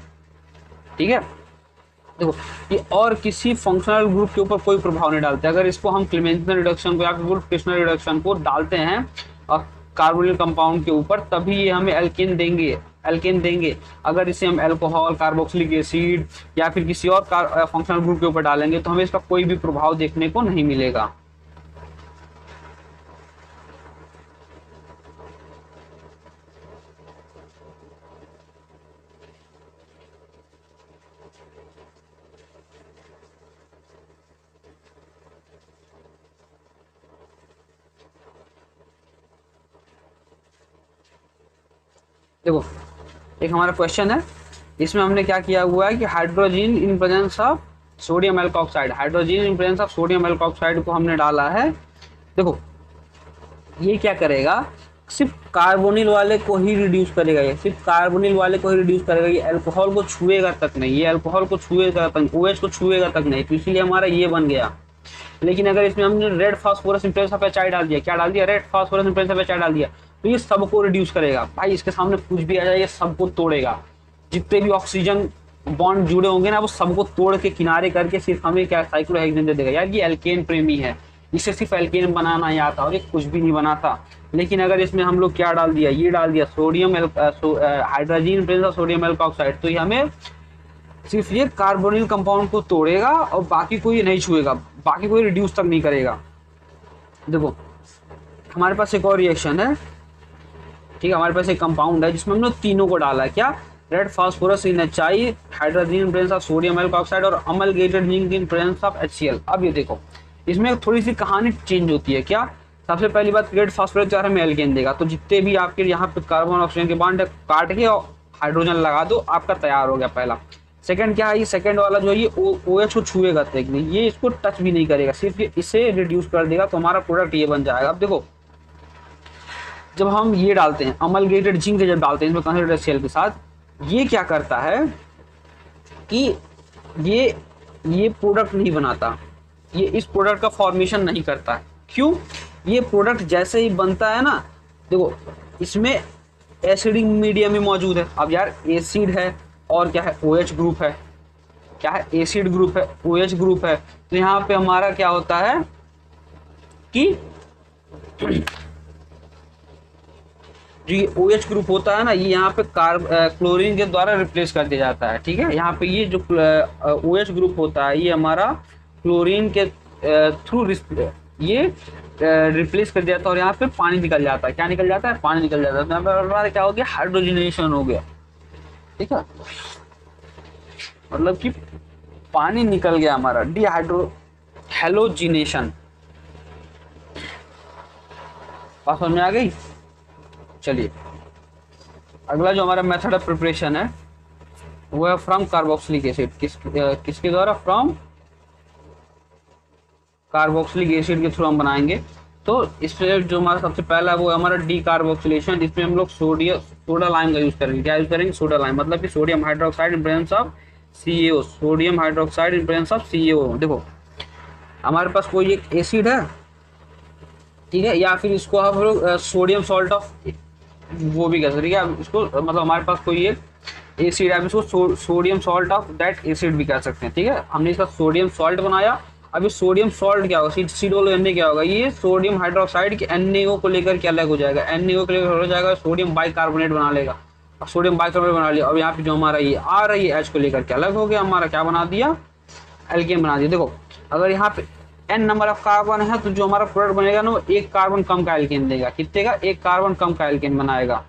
ठीक है। देखो ये और किसी फंक्शनल ग्रुप के ऊपर कोई प्रभाव नहीं डालते। अगर इसको हम क्लीमेंसन रिडक्शन को या फिर वुल्फ क्रिस्टनर रिडक्शन को डालते हैं और कार्बोनिल कंपाउंड के ऊपर, तभी ये हमें एल्केन देंगे, एल्केन देंगे। अगर इसे हम अल्कोहल, कार्बोक्सिलिक एसिड या फिर किसी और फंक्शनल ग्रुप के ऊपर डालेंगे तो हमें इसका कोई भी प्रभाव देखने को नहीं मिलेगा। देखो एक हमारा क्वेश्चन है, इसमें हमने क्या किया हुआ है कि hydrogen in presence of sodium alkoxide, hydrogen in presence of sodium alkoxide को हमने डाला है। देखो ये क्या करेगा, सिर्फ कार्बोनिल वाले को ही रिड्यूस करेगा, ये सिर्फ कार्बोनिल वाले को ही रिड्यूस करेगा, ये अल्कोहल को छुएगा तक नहीं, ये अल्कोहल को छुएगा तक, OH को छुएगा तक नहीं, तो इसीलिए हमारा ये बन गया। लेकिन अगर इसमें हमने red phosphorus in presence of HI डाल दिया, क्या डाल दिया? Red phosphorus in presence of HI डाल दिया, तो ये सबको रिड्यूस करेगा। भाई इसके सामने कुछ भी आ जाए ये सबको तोड़ेगा, जितने भी ऑक्सीजन बॉन्ड जुड़े होंगे ना वो सबको तोड़ के किनारे करके सिर्फ हमें क्या साइक्लोहेक्सेन दे देगा। यार ये एल्केन प्रेमी है, इसे सिर्फ एल्केन बनाना ही आता और ये कुछ भी नहीं बनाता। लेकिन अगर इसमें हम लोग क्या डाल दिया, ये डाल दिया sodium hydrogen presence of sodium alkoxide, तो ये हमें सिर्फ ये कार्बोनिल कंपाउंड को तोड़ेगा और बाकी कोई नहीं छुएगा, बाकी कोई रिड्यूस तक नहीं करेगा। देखो हमारे पास एक और रिएक्शन है, ठीक है, हमारे पास एक कंपाउंड है जिसमें हमने तीनों को डाला है। क्या? Red phosphorus in HI, hydrogen in presence of sodium alkoxide और amalgamated zinc in presence of HCl। अब ये देखो इसमें थोड़ी सी कहानी चेंज होती है। क्या? सबसे पहली बात, रेड फास्फोरस जो हमें एल्केन देगा, तो जितने भी आपके यहाँ पे कार्बन ऑक्सीजन के बॉन्ड काट के और हाइड्रोजन लगा दो, आपका तैयार हो गया पहला। सेकंड क्या है, ये सेकंड वाला जो है ये OH को छुएगा तक नहीं, ये इसको टच भी नहीं करेगा, सिर्फ इसे रिड्यूस कर देगा, तो हमारा प्रोडक्ट ये बन जाएगा। अब देखो जब हम ये डालते हैं अमलगेटेड जिंक जब डालते हैं इसमें कंसंट्रेटेड HCl के साथ, ये क्या करता है कि ये प्रोडक्ट नहीं बनाता, ये इस प्रोडक्ट का फॉर्मेशन नहीं करता। क्यों? ये प्रोडक्ट जैसे ही बनता है ना, देखो इसमें एसिडिक मीडियम में मौजूद है। अब यार एसिड है और क्या है, OH ग्रुप है, क्या है, एसिड ग्रुप है, OH ग्रुप है, तो यहाँ पे हमारा क्या होता है कि जो ये OH ग्रुप होता है ना, ये यहाँ पे क्लोरीन के द्वारा रिप्लेस कर दिया जाता है, ठीक है। यहाँ पे ये जो OH ग्रुप होता है ये हमारा क्लोरीन के थ्रू ये रिप्लेस कर दिया था और यहाँ पे पानी निकल जाता है। क्या निकल जाता है? पानी निकल जाता है। तो यहाँ पे हमारा क्या हो गया, हाइड्रोजनेशन हो गया, ठीक है, मतलब कि पानी निकल गया हमारा, हेलोजिनेशन। बात समझ में आ गई? चलिए अगला जो हमारा मेथड ऑफ प्रिपरेशन है वो है फ्रॉम कार्बोक्सिलिक एसिड। किसके द्वारा? फ्रॉम कार्बोक्सिलिक एसिड के थ्रू हम बनाएंगे। तो इसमें जो हमारा सबसे पहला है वो है हमारा डीकार्बोक्सिलेशन। इसमें हम लोग सोडा लाइम का यूज करेंगे। क्या यूज करेंगे? सोडा लाइम, मतलब कि sodium hydroxide in presence of CaO, sodium hydroxide in presence of CaO। देखो हमारे पास कोई एक एसिड है, ठीक है, या फिर इसको हम लोग सोडियम सॉल्ट ऑफ वो भी कह सकते हैं, इसको मतलब हमारे पास कोई एक एसिड है, इसको sodium salt of that acid भी कह सकते हैं, ठीक है। हमने इसका सोडियम सॉल्ट बनाया। अभी सोडियम सॉल्ट क्या होगा, COO क्या होगा, ये सोडियम हाइड्रोक्साइड के NaO को लेकर के अलग हो जाएगा, NaO को लेकर हो जाएगा, सोडियम बाइकार्बोनेट बना लेगा, अब सोडियम बाइकार्बोनेट बना लिया। अब यहाँ पे जो हमारा ये आ रही है H को लेकर के अलग हो गया, हमारा क्या बना दिया, एल्केन बना दिया। देखो अगर यहाँ पे N नंबर ऑफ कार्बन है तो जो हमारा प्रोडक्ट बनेगा ना वो एक कार्बन कम का एल्केन देगा। कितने का? एक कार्बन कम का एल्केन बनाएगा,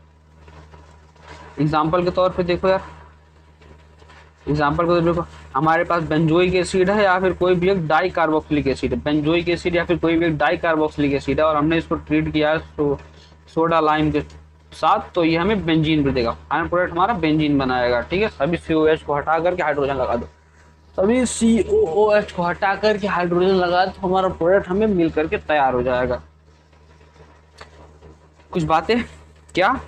एग्जाम्पल के तौर पे देखो यार, एग्जाम्पल के तौर पे देखो, हमारे पास बेंजोइक एसिड है या फिर कोई भी एक डाई कार्बोक्सिलिक एसिड है, बेंजोइक एसिड या फिर कोई भी एक डाई कार्बोक्सिलिक एसिड है, और हमने इसको ट्रीट किया है सोडा लाइम के साथ, तो ये हमें बेंजीन भी देगा। फाइनल प्रोडक्ट हमारा बेंजीन बनाएगा। ठीक है, सभी COH को हटा करके हाइड्रोजन लगा दो, सभी COOH को हटा करके हाइड्रोजन लगा दो, तो हमारा प्रोडक्ट हमें मिल करके तैयार हो जाएगा। कुछ बातें क्या,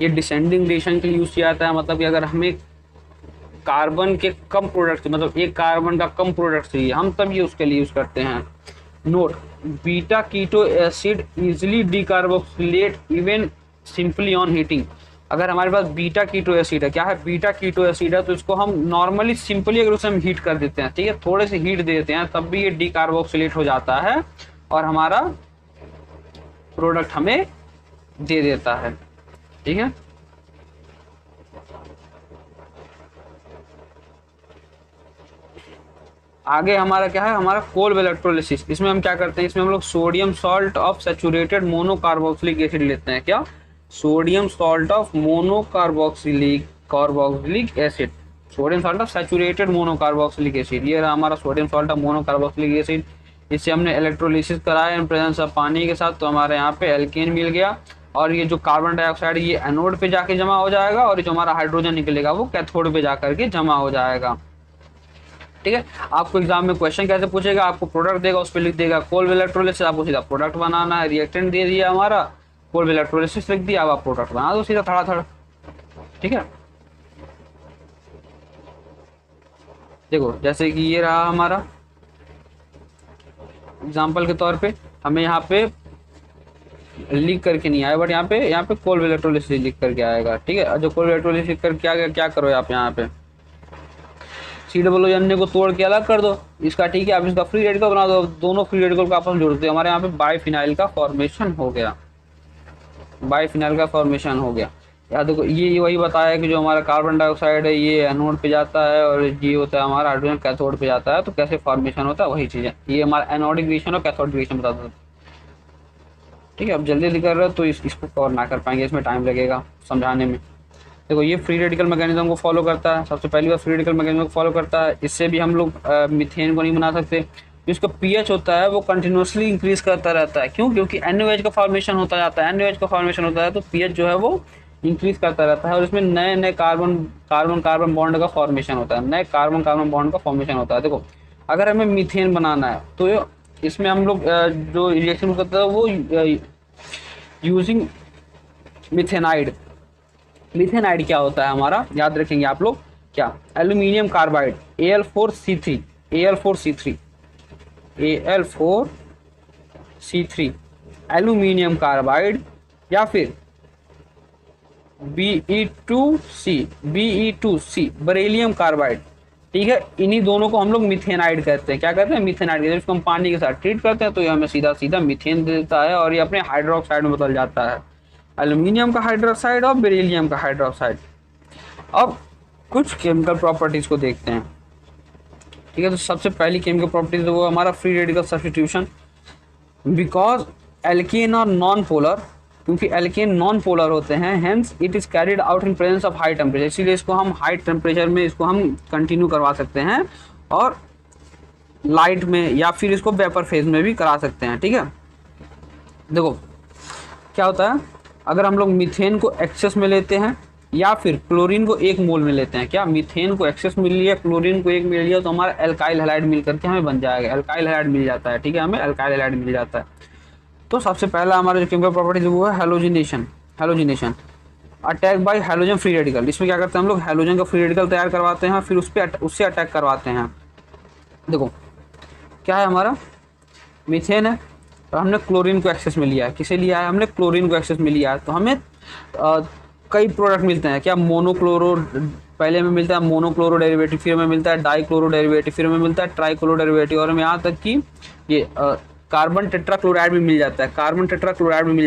ये डिसेंडिंग रिलेशन के लिए यूज किया जाता है, मतलब कि अगर हमें कार्बन के कम प्रोडक्ट, मतलब एक कार्बन का कम प्रोडक्ट चाहिए, हम तब ये उसके लिए यूज करते हैं। Note, beta keto acid easily decarboxylate even simply on heating. अगर हमारे पास बीटा कीटो एसिड है, क्या है, बीटा कीटो एसिड है, तो इसको हम नॉर्मली सिंपली अगर उसे हम हीट कर देते हैं, ठीक है, थोड़े से हीट देते हैं, तब भी ये डीकार्बोक्सिलेट हो जाता है और हमारा प्रोडक्ट हमें दे देता है। ठीक है, आगे हमारा क्या है, हमारा कोल्ब इलेक्ट्रोलिसिस। इसमें हम क्या करते हैं, इसमें हम लोग sodium salt of saturated monocarboxylic acid लेते हैं। क्या, sodium salt of carboxylic acid, sodium salt of saturated monocarboxylic acid, ये रहा हमारा sodium salt of monocarboxylic acid. इससे हमने इलेक्ट्रोलिसिस कराया इन प्रेजेंस ऑफ पानी के साथ, तो हमारे यहाँ पे एल्केन मिल गया, और ये जो कार्बन डाइऑक्साइड ये एनोड पे जाके जमा हो जाएगा, और जो हमारा हाइड्रोजन निकलेगा वो कैथोड पे जाकर के जमा हो जाएगा। ठीक है, आपको एग्जाम में क्वेश्चन कैसे पूछेगा, आपको प्रोडक्ट देगा, उस पर लिख देगा कोल्ब इलेक्ट्रोलिसिस, आपको सीधा प्रोडक्ट बनाना है, रिएक्टेंट दे दिया हमारा, कोल्ब इलेक्ट्रोलिसिस लिख दिया, अब आप प्रोडक्ट बना दो सीधा थड़ा। ठीक है, देखो जैसे कि ये रहा हमारा एग्जाम्पल के तौर पे, हमें यहाँ पे लिख करके नहीं आया, बट यहाँ पे कोल्ब इलेक्ट्रोलिसिस लिख करके आएगा। ठीक है, जो कोल्ब इलेक्ट्रोलिसिस लिख करके क्या करो आप यहाँ पे COOH को तोड़ के अलग कर दो इसका। ठीक है, आप इसका फ्री रेडिकल बना दो, दोनों फ्री रेडिकल को आपस में जोड़ते हैं, हमारे यहाँ पे बाइफिनाइल का फॉर्मेशन हो गया, बाइफिनाइल का फॉर्मेशन हो गया। याद देखो, ये वही बताया कि जो हमारा कार्बन डाइऑक्साइड है ये एनोड पे जाता है, और ये होता है हमारा हाइड्रोजन कैथोड पे जाता है, तो कैसे फॉर्मेशन होता है वही चीज़ है। ये हमारा एनोडिक रिएक्शन और कैथोडिक रिएक्शन बताता है। ठीक है, अब जल्दी कर रहे हो तो इसको कवर ना कर पाएंगे, इसमें टाइम लगेगा समझाने में। देखो, ये फ्री रेडिकल मैकेनिज्म को फॉलो करता है, सबसे पहली बार फ्री रेडिकल मैकेनिज्म को फॉलो करता है। इससे भी हम लोग मीथेन को नहीं बना सकते। इसका pH होता है वो कंटिन्यूसली इंक्रीज करता रहता है। क्यों? क्योंकि NaOH का फॉर्मेशन होता जाता है, NaOH का फॉर्मेशन होता है, तो pH जो है वो इंक्रीज करता रहता है, और इसमें नए नए कार्बन बॉन्ड का फॉर्मेशन होता है, नए कार्बन बॉन्ड का फॉर्मेशन होता है। देखो, अगर हमें मीथेन बनाना है तो इसमें हम लोग जो रिएक्शन करते हैं वो यूजिंग मिथेनाइड। मिथेनाइड क्या होता है हमारा, याद रखेंगे आप लोग, क्या, aluminium carbide Al4C3 aluminium carbide, या फिर Be2C बरेलियम कार्बाइड। ठीक है, इन्हीं दोनों को हम लोग मिथेनाइड कहते हैं। क्या कहते हैं? मिथेनाइड कहते हैं। इसको हम पानी के साथ ट्रीट करते हैं तो ये हमें सीधा सीधा मिथेन दे देता है, और ये अपने हाइड्रोक्साइड में बदल जाता है, एल्यूमिनियम का हाइड्रोक्साइड और बेरिलियम का हाइड्रोक्साइड। अब कुछ केमिकल प्रॉपर्टीज को देखते हैं। ठीक है, तो सबसे पहली केमिकल प्रॉपर्टीज वो हमारा free radical substitution. Because alkane और नॉन पोलर, क्योंकि एल्केन नॉन पोलर होते हैं, hence it is carried out in presence of high temperature, इसीलिए इसको हम हाई टेम्परेचर में इसको हम कंटिन्यू करवा सकते हैं, और लाइट में या फिर इसको वेपर फेज में भी करा सकते हैं। ठीक है, देखो क्या होता है, अगर हम लोग मीथेन को एक्सेस में लेते हैं या फिर क्लोरीन को 1 मोल में लेते हैं, क्या मीथेन को एक्सेस मिल लिया, क्लोरीन को 1 मिल लिया, तो हमारा एल्काइल हैलाइड मिल करके हमें बन जाएगा, एल्काइल हैलाइड मिल जाता है। ठीक है, हमें एल्काइल हैलाइड मिल जाता है। तो सबसे पहला हमारा जो केमिकल प्रॉपर्टीज वो है halogenation, attack by halogen free radical. इसमें क्या करते हैं हम लोग, हैलोजन का फ्री रेडिकल तैयार करवाते हैं, फिर उससे अटैक करवाते हैं। देखो क्या है, हमारा मीथेन है, तो हमने क्लोरीन को एक्सेस में लिया है। किसे लिया है? हमने क्लोरीन को एक्सेस में लिया है, तो हमें कई प्रोडक्ट मिलते हैं। क्या, मोनोक्लोरो पहले में मिलता है, मोनोक्लोरो डेरिवेटिव, फिर हमें मिलता है डाइक्लोरो डेरिवेटिव, फिर हमें मिलता है ट्राइक्लोरो डेरिवेटिव, और हमें यहाँ तक कि ये कार्बन टेट्राक्लोराइड भी मिल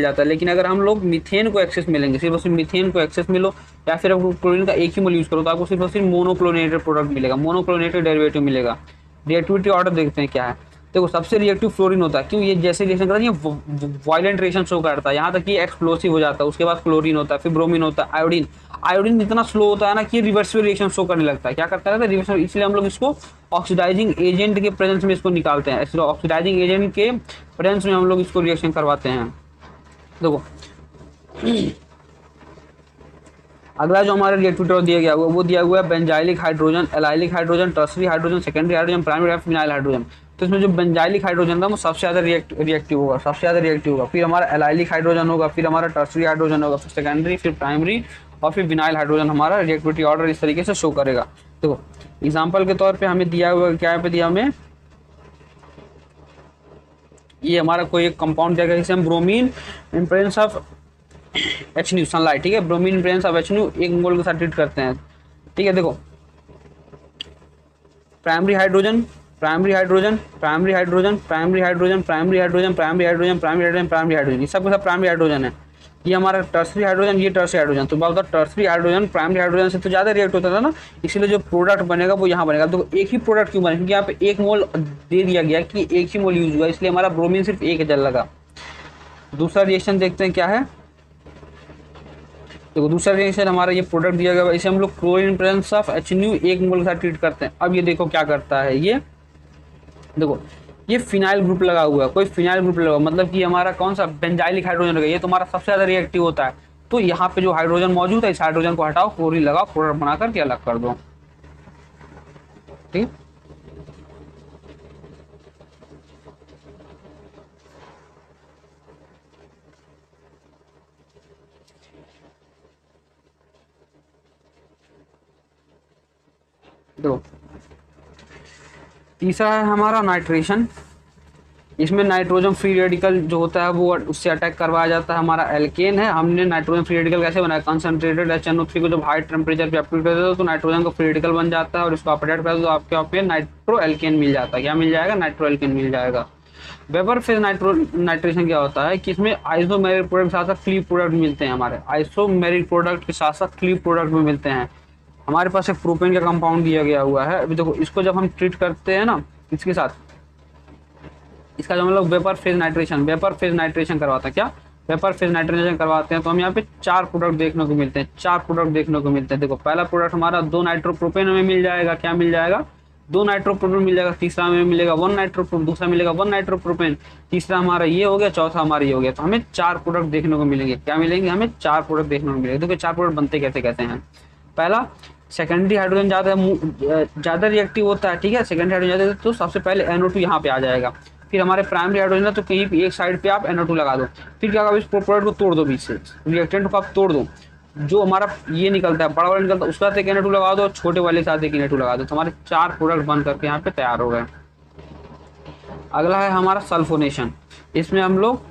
जाता है, लेकिन अगर हम लोग मीथेन को एक्सेस मिलेंगे, सिर्फ और सिर्फ मीथेन को एक्सेस मिलो, या फिर आपको क्लोरीन का 1 ही मोल यूज़ करो, तो आपको सिर्फ और सिर्फ मोनोक्लोनेटेड प्रोडक्ट मिलेगा, मोनोक्लोनेटेड डेरिवेटिव मिलेगा। रिएक्टिविटी ऑर्डर देखते हैं क्या है। देखो सबसे रिएक्टिव फ्लोरीन होता है, क्यों, ये जैसे रिएक्शन करता है ये वायलेंट रिएक्शन शो करता है, यहाँ तक कि एक्सप्लोसिव हो जाता है। उसके बाद क्लोरीन होता है, फिर ब्रोमीन होता है, आयोडीन। आयोडीन इतना स्लो होता है ना कि रिवर्सिबल रिएक्शन शो करने लगता है। क्या करता है रिवर्सिबल, इसलिए हम लोग इसको ऑक्सीडाइजिंग एजेंट के प्रेजेंस में इसको निकालते हैं। इसलिए ऑक्सीडाइजिंग एजेंट के प्रेजेंस में हम लोग इसको रिएक्शन करवाते हैं। देखो अगला जो हमारा रिएक्टिव दिया गया हुआ वो दिया हुआ है benzylic hydrogen, allylic hydrogen, tertiary hydrogen, secondary hydrogen, primary phenyl hydrogen. तो इसमें जो बेंजाइलिक हाइड्रोजन था वो सबसे ज़्यादा रिएक्टिव होगा, सबसे ज़्यादा रिएक्टिव होगा। फिर हमारा एलाइलिक हाइड्रोजन होगा, फिर हमारा टर्सरी हाइड्रोजन होगा, फिर सेकेंडरी, फिर प्राइमरी और फिर विनाइल हाइड्रोजन। हमारा रिएक्टिविटी ऑर्डर इस तरीके से शो करेगा। देखो एग्जाम्पल के तौर पर हमें दिया हुआ क्या पे दिया हमें, ये हमारा कोई एक कंपाउंड दिया गया जिसे हम bromine in presence of HNu sunlight, ठीक है, bromine in presence of HNu एक मोल के साथ ट्रीट करते हैं। ठीक है, देखो primary hydrogen, primary hydrogen, primary hydrogen, primary hydrogen, primary hydrogen, primary hydrogen, primary hydrogen, primary hydrogen, ये सब के सब प्राइमरी हाइड्रोजन है। ये हमारा टर्सरी हाइड्रोजन, ये टर्सरी हाइड्रोजन। तो बात टर्सरी हाइड्रोजन प्राइमरी हाइड्रोजन से तो ज़्यादा रिएक्ट होता था ना, इसलिए जो प्रोडक्ट बनेगा वो यहाँ बनेगा। तो एक ही प्रोडक्ट क्यों बनेगा, क्योंकि यहाँ पे एक मोल दे दिया गया कि एक ही मोल यूज हुआ, इसलिए हमारा ब्रोमीन सिर्फ एक जल लगा। दूसरा रिएक्शन देखते हैं क्या है। देखो दूसरा रिएक्शन हमारा ये प्रोडक्ट दिया गया है, इसे हम लोग क्लोरीन प्रेजेंस ऑफ HNu एक मोल के साथ ट्रीट करते हैं। अब ये देखो क्या करता है, ये देखो ये फिनाइल ग्रुप लगा हुआ है, कोई फिनाइल ग्रुप लगा, मतलब कि हमारा कौन सा बेंजाइलिक हाइड्रोजन लगा, ये तुम्हारा सबसे ज्यादा रिएक्टिव होता है। तो यहाँ पे जो हाइड्रोजन मौजूद है इस हाइड्रोजन को हटाओ, क्लोरीन लगाओ, प्रोडक्ट बना करके अलग कर दो। ठीक, देखो तीसरा है हमारा नाइट्रेशन। इसमें नाइट्रोजन फ्री रेडिकल जो होता है वो उससे अटैक करवाया जाता है। हमारा एल्केन है, हमने नाइट्रोजन फ्री रेडिकल कैसे बनाया, कंसंट्रेटेड HNO3 को जब हाई टेम्परेचर पे अप्लाई कर दो तो नाइट्रोजन का फ्री रेडिकल बन जाता है और इसको अपडेट कर दो तो आपके यहाँ पे नाइट्रो एल्केन मिल जाता है। क्या मिल जाएगा, नाइट्रो एल्केन मिल जाएगा। वेपर फेज नाइट्रेशन क्या होता है कि इसमें आइसोमेरिक प्रोडक्ट के साथ साथ क्लीव प्रोडक्ट मिलते हैं। हमारे आइसोमेरिक प्रोडक्ट के साथ साथ क्लीव प्रोडक्ट भी मिलते हैं। हमारे पास एक प्रोपेन का कंपाउंड दिया गया हुआ है। अभी देखो इसको जब हम ट्रीट करते हैं ना इसके साथ, इसका जो हम लोग वेपर फेज नाइट्रेशन करवाते हैं, क्या वेपर फेज नाइट्रेशन करवाते हैं, तो हम यहाँ पे 4 प्रोडक्ट देखने को मिलते हैं, 4 प्रोडक्ट देखने को मिलते हैं। देखो पहला प्रोडक्ट हमारा 2 नाइट्रोप्रोपेन हमें मिल जाएगा, क्या मिल जाएगा, 2 नाइट्रोप्रोपेन मिल जाएगा। तीसरा हमें मिलेगा 1 नाइट्रोप्रोपेन, दूसरा मिलेगा 1 नाइट्रोप्रोपेन, तीसरा हमारा ये हो गया, चौथा हमारा ये हो गया। तो हमें 4 प्रोडक्ट देखने को मिलेंगे। क्या मिलेंगे, हमें 4 प्रोडक्ट देखने को मिलेंगे। देखो 4 प्रोडक्ट बनते कैसे कहते हैं। पहला सेकेंडरी हाइड्रोजन ज़्यादा रिएक्टिव होता है, ठीक है, सेकेंडरी हाइड्रोजन ज़्यादा, तो सबसे पहले NO2 यहाँ पे आ जाएगा। फिर हमारे प्राइमरी हाइड्रोजन है तो कहीं भी एक साइड पे आप NO2 लगा दो। फिर क्या करो, इस प्रोडक्ट को तोड़ दो बीच से, रिएक्टेंट को आप तोड़ दो, जो हमारा ये निकलता है बड़ा वाला निकलता है उसके साथ एक NO2 लगा दो, छोटे वाले के साथ एक NO2 लगा दो, तो हमारे 4 प्रोडक्ट बन करके यहाँ पे तैयार हो गए। अगला है हमारा सल्फोनेशन। इसमें हम लोग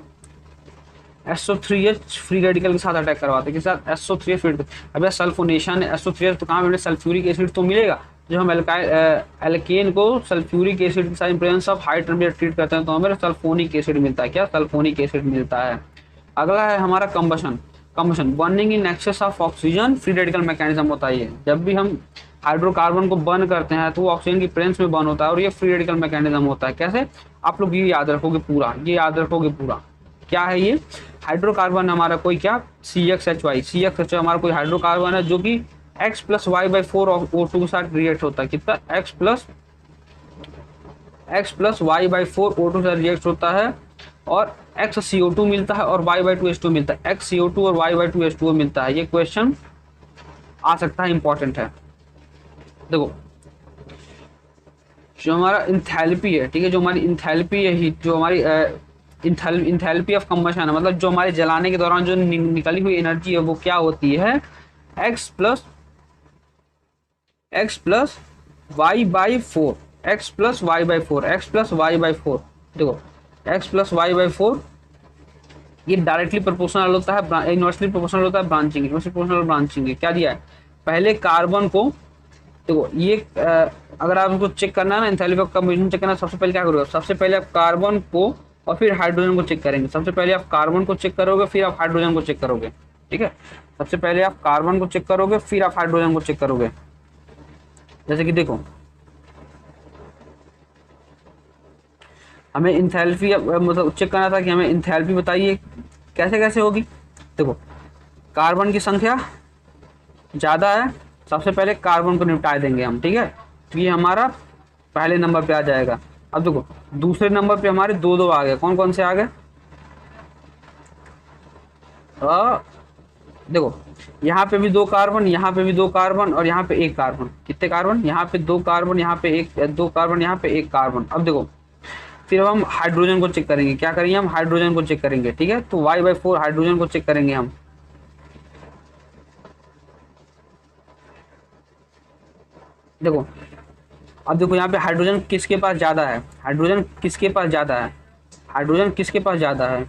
SO3H फ्री रेडिकल के साथ अटैक करवाते हैं, किस साथ, SO3H फ्री। अब यह सल्फोनेशन है, SO3H तो कहाँ मिले, सल्फ्यूरिक एसिड तो मिलेगा। जब हम एल्केन को सल्फ्यूरिक एसिड के साथ presence of high temperature treat करते हैं तो हमें सल्फोनिक एसिड मिलता है। क्या, सल्फोनिक एसिड मिलता है। अगला है हमारा combustion burning in excess of oxygen free radical mechanism होता है। ये जब भी हम हाइड्रोकार्बन को बर्न करते हैं तो वो ऑक्सीजन की प्रेजेंस में बर्न होता है और ये फ्री रेडिकल मैकेनिज्म होता है। कैसे, आप लोग ये याद रखोगे पूरा, ये याद रखोगे पूरा। क्या है ये, हाइड्रोकार्बन हमारा कोई क्या, CXHY हमारा कोई हाइड्रोकार्बन है जो कि X+Y/4 O2 के साथ रिएक्ट होता है। कितना, X+Y/4 O2 के साथ रिएक्ट होता है और XCO2 मिलता है और Y/2 H2 मिलता है। XCO2 और Y/2 H2 मिलता है। ये क्वेश्चन आ सकता है, इंपॉर्टेंट है। देखो जो हमारा इंथैल्पी है, ठीक है, जो हमारी इंथैल्पी है हीट, जो हमारी इंथैल्पी ऑफ कंबशन है, मतलब जो हमारे जलाने के दौरान जो निकली हुई एनर्जी है वो क्या होती है, X+Y/4 देखो X+Y/4 ये डायरेक्टली प्रोपोर्शनल होता है, इनवर्सली प्रोपोर्शनल होता है ब्रांचिंग, इनवर्सली प्रोपोर्शनल ब्रांचिंग। क्या दिया है, पहले कार्बन को, देखो ये अगर आप इसको चेक करना है ना, एंथैल्पी ऑफ कंबशन चेक करना, सबसे पहले क्या करोगे, सबसे पहले आप कार्बन को और फिर हाइड्रोजन को चेक करेंगे। सबसे पहले आप कार्बन को चेक करोगे फिर आप हाइड्रोजन को चेक करोगे, ठीक है। सबसे पहले आप कार्बन को चेक करोगे फिर आप हाइड्रोजन को चेक करोगे। जैसे कि देखो हमें इंथैल्पी मतलब चेक करना था कि हमें इंथैल्पी बताइए कैसे कैसे होगी। देखो कार्बन की संख्या ज़्यादा है, सबसे पहले कार्बन को निपटा देंगे हम, ठीक है, तो ये हमारा पहले नंबर पे आ जाएगा। अब देखो दूसरे नंबर पे हमारे दो दो आ गए, कौन कौन से आ गए, देखो यहाँ पे भी दो कार्बन, यहाँ पे भी दो कार्बन, और यहाँ पे एक कार्बन। कितने कार्बन, यहाँ पे दो कार्बन, यहाँ पे एक, दो कार्बन, यहाँ पे एक कार्बन। अब देखो फिर हम हाइड्रोजन को चेक करेंगे, क्या करेंगे हम हाइड्रोजन को चेक करेंगे, ठीक है, तो Y/4 हाइड्रोजन को चेक करेंगे हम। देखो अब देखो यहाँ पे हाइड्रोजन किसके पास ज़्यादा है, हाइड्रोजन किसके पास ज़्यादा है, हाइड्रोजन किसके पास ज़्यादा है,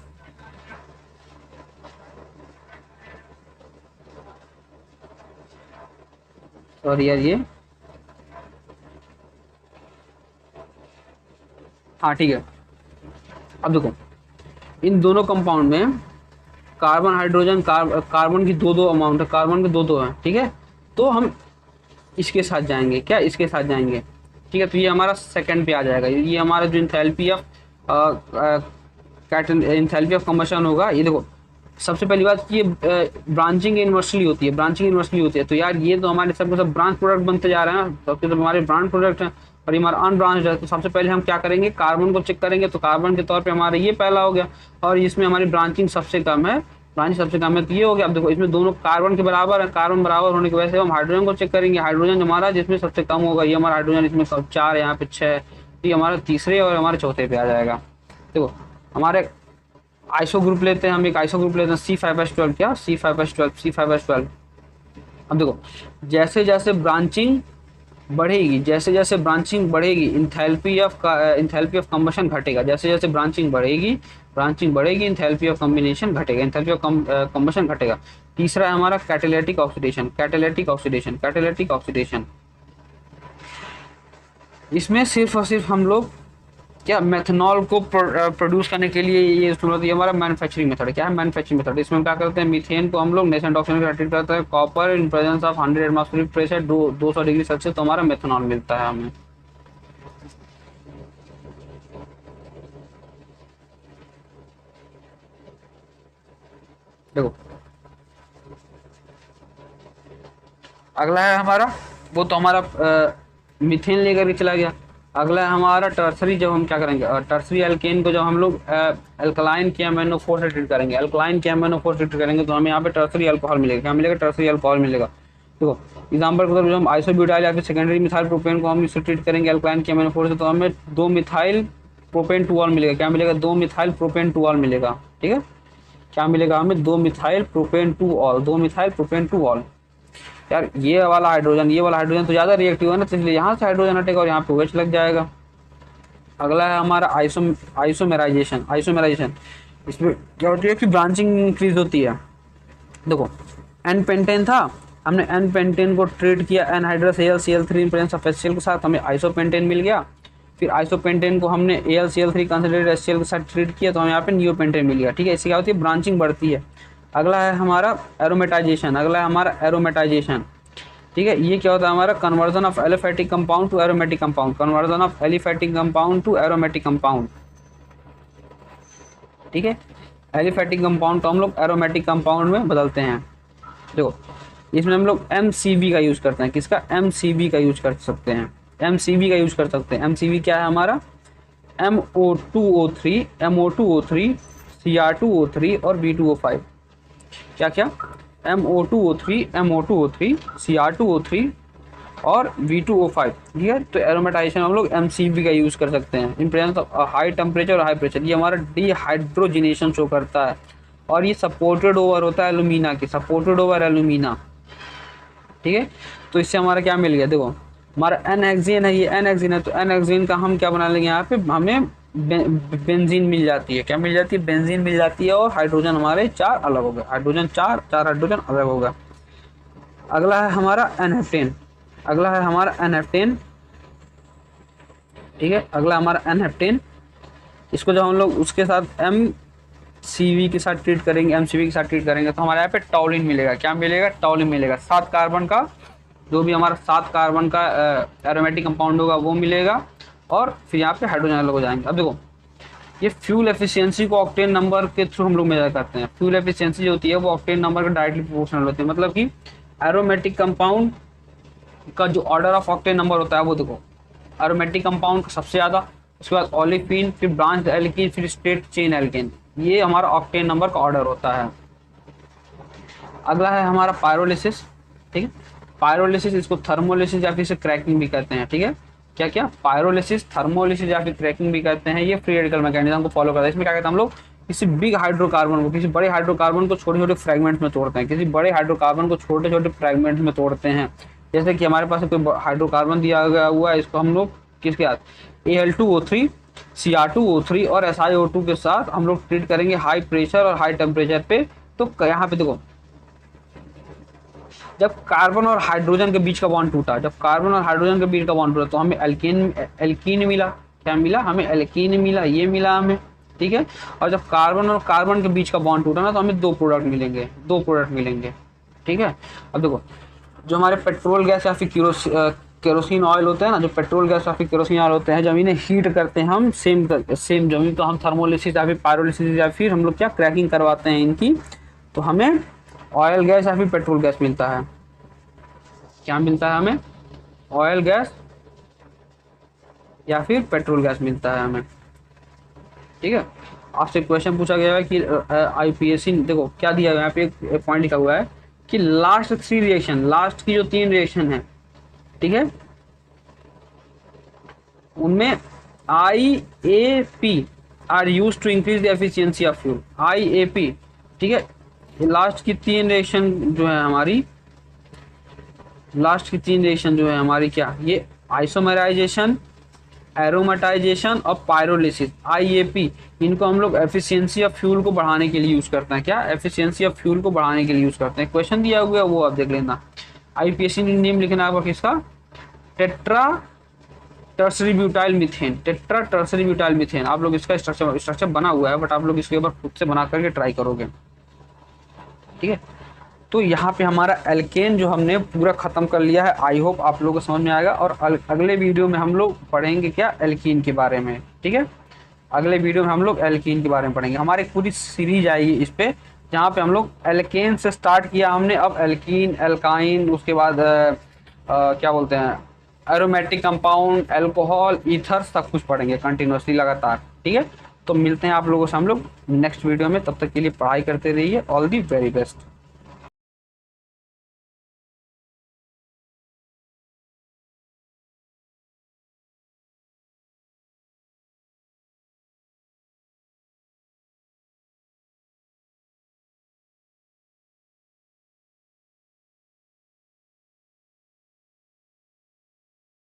सॉरी यार ये, हाँ ठीक है। अब देखो इन दोनों कंपाउंड में कार्बन हाइड्रोजन कार्बन की दो दो अमाउंट है, कार्बन के दो दो है, ठीक है, तो हम इसके साथ जाएंगे, क्या इसके साथ जाएंगे, ठीक है, तो ये हमारा सेकंड पे आ जाएगा। ये हमारा जो enthalpy of enthalpy of combustion होगा, ये देखो सबसे पहली बात ये ब्रांचिंग इन्वर्सली होती है, ब्रांचिंग इन्वर्सली होती है, तो यार ये तो हमारे सब सब ब्रांच प्रोडक्ट बनते जा रहे हैं ना, सबके सब हमारे ब्रांच प्रोडक्ट हैं और ये हमारा अनब्रांच है। तो सबसे पहले हम क्या करेंगे, कार्बन को चेक करेंगे, तो कार्बन के तौर पे हमारा ये पहला हो गया, और इसमें हमारी ब्रांचिंग सबसे कम है, ब्रांच सबसे कम है, तो ये हो गया। अब देखो इसमें दोनों कार्बन के बराबर है, कार्बन बराबर होने की वजह से हम हाइड्रोजन को चेक करेंगे, हाइड्रोजन हमारा जिसमें सबसे कम होगा, ये हमारा हाइड्रोजन इसमें 4 यहाँ पे 6, तो ये हमारा तीसरे और हमारे चौथे पे आ जाएगा। देखो हमारे आइसो ग्रुप लेते हैं, हम एक आइसो ग्रुप लेते हैं C5H12, क्या C5H12, C5H12। अब देखो जैसे जैसे ब्रांचिंग बढ़ेगी, जैसे जैसे ब्रांचिंग बढ़ेगी इंथैल्पी ऑफ कंबशन घटेगा, जैसे जैसे ब्रांचिंग बढ़ेगी इंथैल्पी ऑफ कॉम्बिनेशन घटेगा, इंथैल्पी ऑफ कंबशन घटेगा। तीसरा है हमारा catalytic oxidation, catalytic oxidation, catalytic oxidation. इसमें सिर्फ और सिर्फ हम लोग क्या मेथनॉल को प्रोड्यूस करने के लिए ये इस्तेमाल, ये हमारा मैन्युफैक्चरिंग मेथड, क्या है मैन्युफैक्चरिंग मेथड। इसमें क्या करते हैं, मीथेन को हम लोग नेसेंट ऑक्सीजन में ट्रीट करते हैं, copper in presence of 100 atmospheric pressure 200 degree Celsius, तो हमारा मेथनॉल मिलता है हमें। देखो अगला है हमारा, वो तो हमारा मीथेन लेकर के चला गया। अगला है हमारा टर्सरी, जब हम क्या करेंगे टर्सरी एल्केन को जब हम लोग अल्कलाइन के MnO4 से ट्रीट करेंगे, अल्कलाइन के MnO4 से ट्रीट करेंगे, तो हमें यहाँ पे टर्सरी अल्कोहल मिलेगा, क्या मिलेगा, टर्सरी अल्कोहल मिलेगा। देखो एग्जाम्पल के तौर पर हम आइसोब्यूटाइल या फिर सेकेंडरी मिथाइल प्रोपेन को हम इससे ट्रीट करेंगे अल्कलाइन के MnO4 से, तो हमें 2 मिथाइल प्रोपेन 2ऑल मिलेगा, क्या मिलेगा, 2 मिथाइल प्रोपेन 2ऑल मिलेगा, ठीक है, क्या मिलेगा हमें, 2 मिथाइल प्रोपेन 2ऑल, 2 मिथाइल प्रोपेन 2ऑल। यार ये वाला हाइड्रोजन तो ज़्यादा रिएक्टिव है ना, तो इसलिए यहाँ से हाइड्रोजन हटेगा और यहाँ पे OH लग जाएगा। अगला है हमारा आइसोमेराइजेशन, आइसोमेराइजेशन। इसमें क्या होती है कि ब्रांचिंग इंक्रीज होती है। देखो एन पेंटेन था, हमने एन पेंटेन को ट्रीट किया anhydrous AlCl3 in presence of HCl के साथ, हमें आइसोपेंटेन मिल गया। फिर आइसोपेंटेन को हमने AlCl3 कंसंट्रेटेड HCl के साथ ट्रीट किया, तो हमें यहाँ पे नियोपेंटेन मिल गया, ठीक है। इससे क्या होती है, ब्रांचिंग बढ़ती है। अगला है हमारा एरोमेटाइजेशन, अगला है हमारा एरोमेटाइजेशन, ठीक है। ये क्या होता है हमारा, conversion of aliphatic compound to aromatic compound, conversion of aliphatic compound to aromatic compound, ठीक है। एलिफैटिक कंपाउंड को हम लोग एरोमेटिक कंपाउंड में बदलते हैं। देखो इसमें हम लोग MCB का यूज़ करते हैं, किसका, MCB का यूज़ कर सकते हैं, MCB का यूज़ कर सकते हैं। MCB क्या है हमारा, MO2O3, MO2O3, Cr2O3 और B2O5, क्या क्या, MO2O3, MO2O3, Cr2O3 और B2O5, ठीक है। तो एरोमेटाइजेशन हम लोग MCB का यूज़ कर सकते हैं इन प्रेजेंस ऑफ हाई टेम्परेचर और हाई प्रेशर। ये हमारा डिहाइड्रोजिनेशन शो करता है और ये सपोर्टेड ओवर होता है एल्यूमिना के, सपोर्टेड ओवर एल्यूमिना, ठीक है। तो इससे हमारा क्या मिल गया, देखो हमारा एन हेक्सेन है, ये एन हेक्सेन है, तो एन हेक्सेन का हम क्या बना लेंगे, यहाँ पे हमें बेंजीन मिल जाती है, क्या मिल जाती है, बेंजीन मिल जाती है, और हाइड्रोजन हमारे 4 अलग हो गए, हाइड्रोजन 4 हाइड्रोजन अलग हो गया। अगला है हमारा एनहेप्टेन, अगला है हमारा एनहेप्टेन, ठीक है। अगला हमारा एनहेप्टेन, इसको जब हम लोग उसके साथ MCV के साथ ट्रीट करेंगे, MCV के साथ ट्रीट करेंगे, तो हमारे यहाँ पे टॉलिन मिलेगा, क्या मिलेगा, टॉलिन मिलेगा। 7 कार्बन का जो भी हमारा 7 कार्बन का एरोमेटिक कंपाउंड होगा वो मिलेगा, और फिर यहाँ पे हाइड्रोजन अलग हो जाएंगे। अब देखो ये फ्यूल एफिशिएंसी को ऑक्टेन नंबर के थ्रू हम लोग मेजर करते हैं। फ्यूल एफिशिएंसी जो होती है वो ऑक्टेन नंबर के डायरेक्टली प्रोपोर्शनल होती है। मतलब कि एरोमेटिक कंपाउंड का जो ऑर्डर ऑफ ऑक्टेन नंबर होता है वो देखो, एरोमेटिक कंपाउंड का सबसे ज़्यादा, उसके बाद ओलिफिन, फिर ब्रांच एल्कीन, फिर स्ट्रेट चेन एल्केन, ये हमारा ऑक्टेन नंबर का ऑर्डर होता है। अगला है हमारा पायरोलिसिस। ठीक है, पायरोलिसिस, इसको थर्मोलिसिस या फिर इसे क्रैकिंग भी कहते हैं। ठीक है, क्या क्या, पायरोलिसिस, थर्मोलिसिस या फिर क्रैकिंग भी कहते हैं। ये फ्री रेडिकल मैकेनिज्म को फॉलो करता है। इसमें क्या कहते हैं हम लोग, किसी बिग हाइड्रोकार्बन को, किसी बड़े हाइड्रोकार्बन को छोटे छोटे फ्रेगमेंट्स में तोड़ते हैं। किसी बड़े हाइड्रोकार्बन को छोटे छोटे फ्रेगमेंट्स में तोड़ते हैं। जैसे कि हमारे पास कोई हाइड्रोकार्बन दिया गया हुआ है, इसको हम लोग किसके साथ, Al2O3, Cr2O3 और SiO2 के साथ हम लोग ट्रीट करेंगे हाई प्रेशर और हाई टेम्परेचर पे। तो यहाँ पे देखो, जब कार्बन और हाइड्रोजन के बीच का बॉन्ड टूटा, जब कार्बन और हाइड्रोजन के बीच का बॉन्ड टूटा तो हमें एल्कीन मिला। क्या मिला हमें, एल्कीन मिला, ये मिला हमें। ठीक है, और जब कार्बन और कार्बन के बीच का बॉन्ड टूटा ना तो हमें दो प्रोडक्ट मिलेंगे। ठीक है, अब देखो, जो हमारे पेट्रोल गैस या फिर केरोसिन ऑयल होते हैं ना, जो पेट्रोल गैस या फिर केरोसिन ऑयल होते हैं, जब इन्हें हीट करते हैं हम सेम जमीन, तो हम थर्मोलिसिस या फिर पायरोलिसिस या फिर हम लोग क्या क्रैकिंग करवाते हैं इनकी, तो हमें ऑयल गैस या फिर पेट्रोल गैस मिलता है। क्या मिलता है हमें, ऑयल गैस या फिर पेट्रोल गैस मिलता है हमें। ठीक है, आपसे क्वेश्चन पूछा गया है कि आईपीएससी, देखो क्या दिया गया है, यहाँ पे एक पॉइंट लिखा हुआ है कि लास्ट 3 रिएक्शन, लास्ट की जो 3 रिएक्शन है, ठीक है, उनमें IAP are used to increase the efficiency of fuel. IAP, ठीक है, लास्ट की 3 रिएक्शन जो है हमारी, लास्ट की 3 रिएक्शन जो है हमारी क्या, ये आइसोमराइजेशन, एरोमेटाइजेशन और पायरोलिसिस, IAP, इनको हम लोग एफिशिएंसी ऑफ फ्यूल को बढ़ाने के लिए यूज करते हैं। क्या, एफिशिएंसी ऑफ फ्यूल को बढ़ाने के लिए यूज करते हैं। क्वेश्चन दिया हुआ है वो आप देख लेना। IPSC नेम लिखना है आपका किसका, tetra tertiary butyl methane, tetra tertiary butyl methane. आप लोग इसका स्ट्रक्चर बना हुआ है, बट आप लोग इसके ऊपर खुद से बना करके ट्राई करोगे। ठीक है, तो यहाँ पे हमारा एल्केन जो हमने पूरा खत्म कर लिया है। आई होप आप लोगों को समझ में आएगा। और अगले वीडियो में हम लोग पढ़ेंगे क्या, एल्कीन के बारे में। ठीक है, अगले वीडियो में हम लोग एल्कीन के बारे में पढ़ेंगे। हमारी पूरी सीरीज आएगी इस पे, जहाँ पे हम लोग एल्केन से स्टार्ट किया हमने, अब एल्कीन, एल्काइन, उसके बाद क्या बोलते हैं, एरोमेटिक कंपाउंड, अल्कोहल, ईथर, सब कुछ पढ़ेंगे कंटिन्यूसली, लगातार। ठीक है, तो मिलते हैं आप लोगों से हम लोग नेक्स्ट वीडियो में। तब तक के लिए पढ़ाई करते रहिए। All the very best.